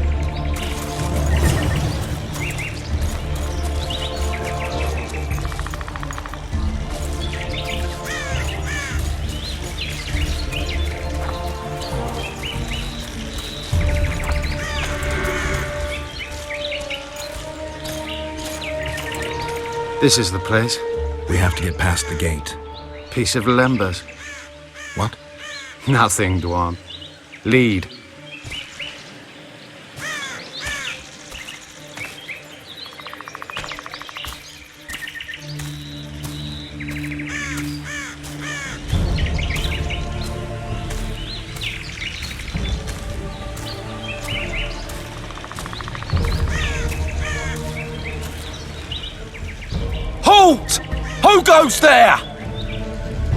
This is the place. We have to get past the gate. Piece of Lembas. What? Nothing, Dwan. Lead. Halt! Who goes there?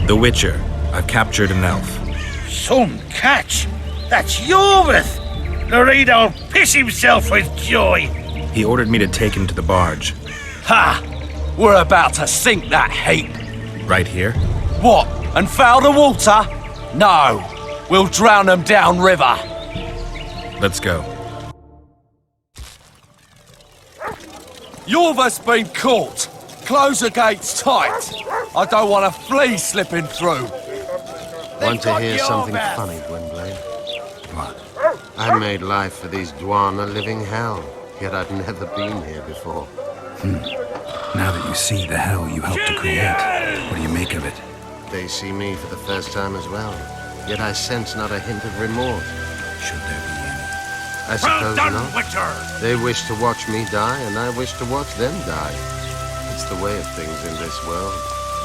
The Witcher. I've captured an elf. Some catch! That's Yorvith! Loredo'll piss himself with joy. He ordered me to take him to the barge. Ha! We're about to sink that heap. Right here? What? And foul the water? No. We'll drown them downriver. Let's go. Yorvith's been caught. Close the gates tight. I don't want a flea slipping through. Want to hear something funny, Gwynblade? What? I made life for these Dwan a living hell, yet I've never been here before. Now that you see the hell you helped to create, what do you make of it? They see me for the first time as well, yet I sense not a hint of remorse. Should there be any? I suppose Well done, not. Witcher! They wish to watch me die, and I wish to watch them die. It's the way of things in this world.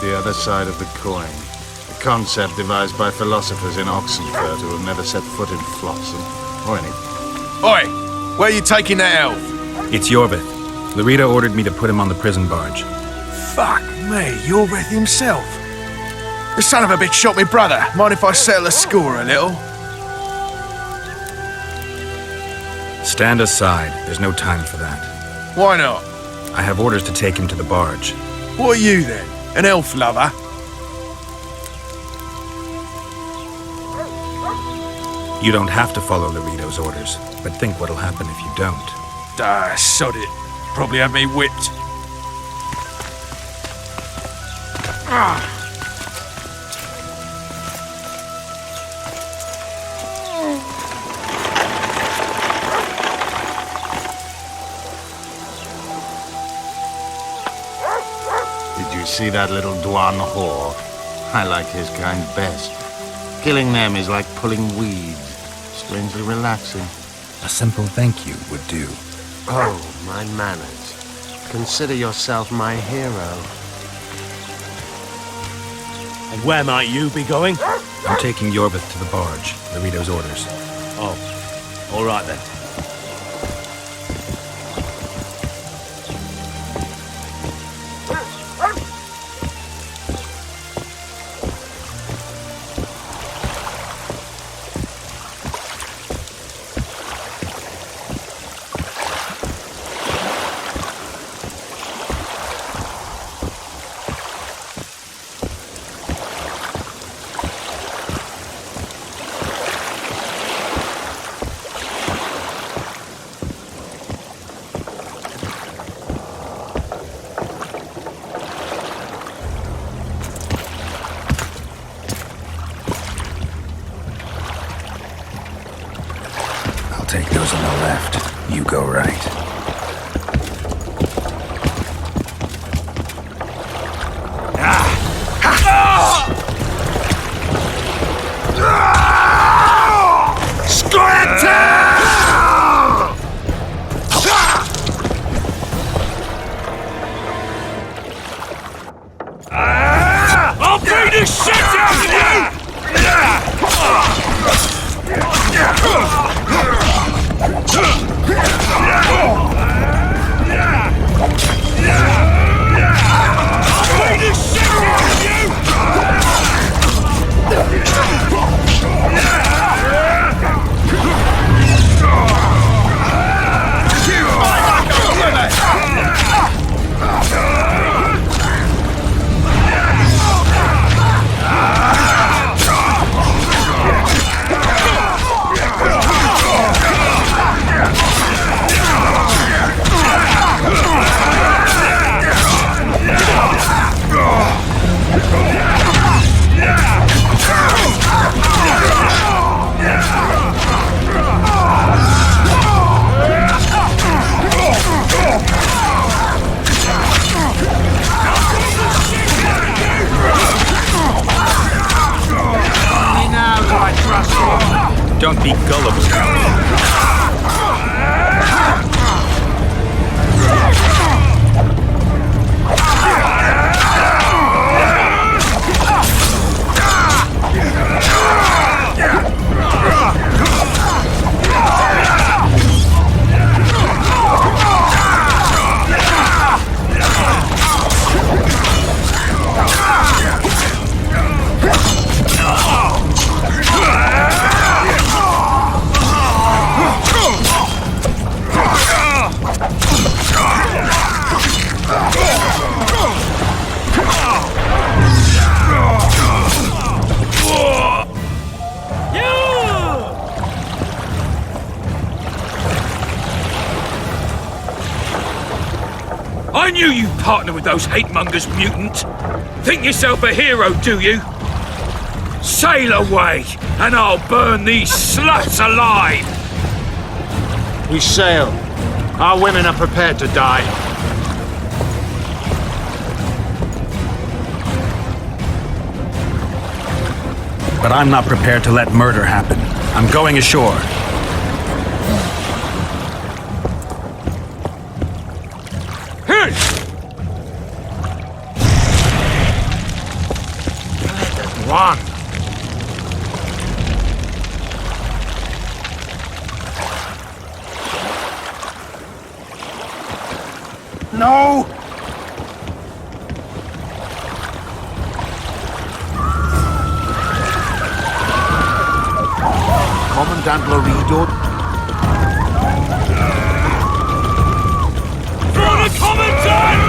The other side of the coin. A concept devised by philosophers in Oxenfurt who have never set foot in Flotsam, or anything. Oi! Where are you taking that elf? It's Yorvith. Loredo ordered me to put him on the prison barge. Fuck me, Yorvith himself. The son of a bitch shot me brother. Mind if I settle the score a little? Stand aside. There's no time for that. Why not? I have orders to take him to the barge. What are you then? An elf lover? You don't have to follow Loredo's orders, but think what'll happen if you don't. Ah, sod it. Probably have me whipped. Did you see that little Dwan whore? I like his kind best. Killing them is like pulling weeds. Strangely relaxing. A simple thank you would do. Oh, my manners. Consider yourself my hero. And where might you be going? I'm taking Yorvith to the barge. Loredo's orders. Oh, all right then. Take those on the left. You go right. going to shit out of you! Don't be gullible. I knew you'd partner with those hate-mongers, mutant. Think yourself a hero, do you? Sail away, and I'll burn these sluts alive! We sail. Our women are prepared to die. But I'm not prepared to let murder happen. I'm going ashore. One. No! Commandant Laredo. For the Commandant!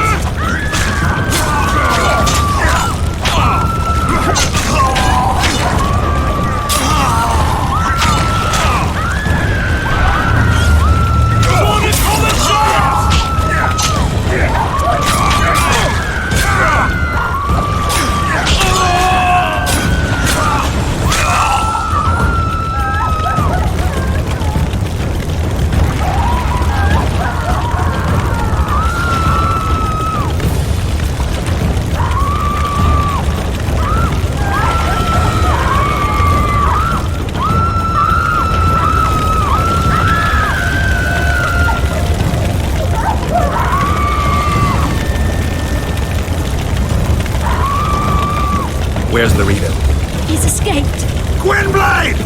Where's Laredo? He's escaped. Gwynblade!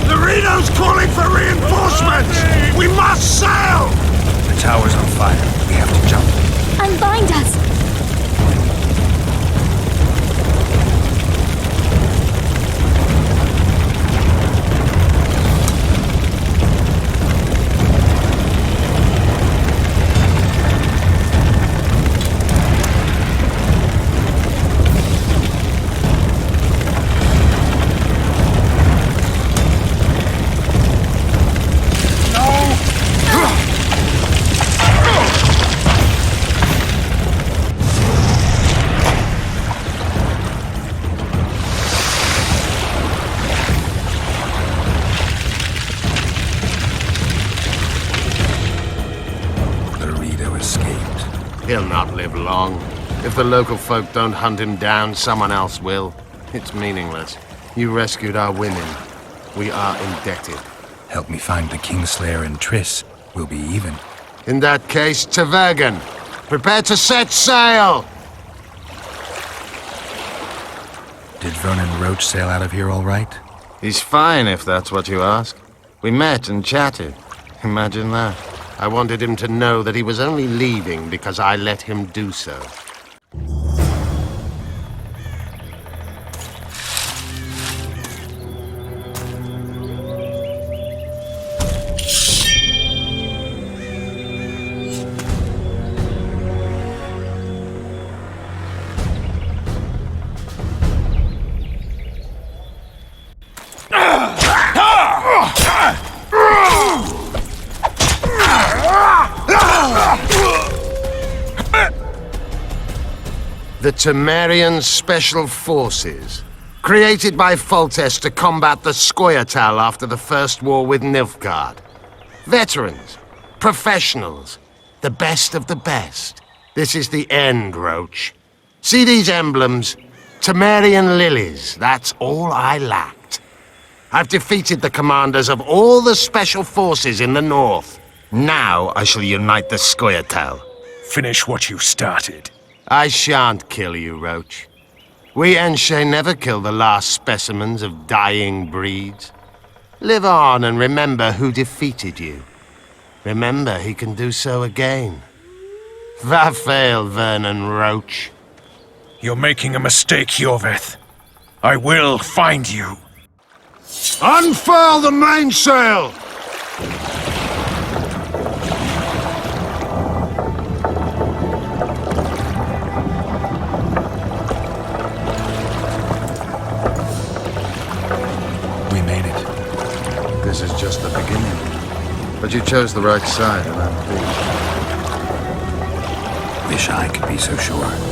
Laredo's calling for reinforcements! We must sail! The tower's on fire. We have to jump. Unbind us! He'll not live long. If the local folk don't hunt him down, someone else will. It's meaningless. You rescued our women. We are indebted. Help me find the Kingslayer and Triss. We'll be even. In that case, to Vergen. Prepare to set sail! Did Vernon Roach sail out of here all right? He's fine, if that's what you ask. We met and chatted. Imagine that. I wanted him to know that he was only leaving because I let him do so. The Temerian Special Forces, created by Foltest to combat the Scoia'tael after the First War with Nilfgaard. Veterans, professionals, the best of the best. This is the end, Roach. See these emblems? Temerian lilies, that's all I lacked. I've defeated the commanders of all the Special Forces in the north. Now I shall unite the Scoia'tael. Finish what you started. I shan't kill you, Roach. We Enshe never kill the last specimens of dying breeds. Live on and remember who defeated you. Remember he can do so again. Va fail, Vernon Roach. You're making a mistake, Yorveth. I will find you. Unfurl the mainsail! This is just the beginning. But you chose the right side of that beach. Wish I could be so sure.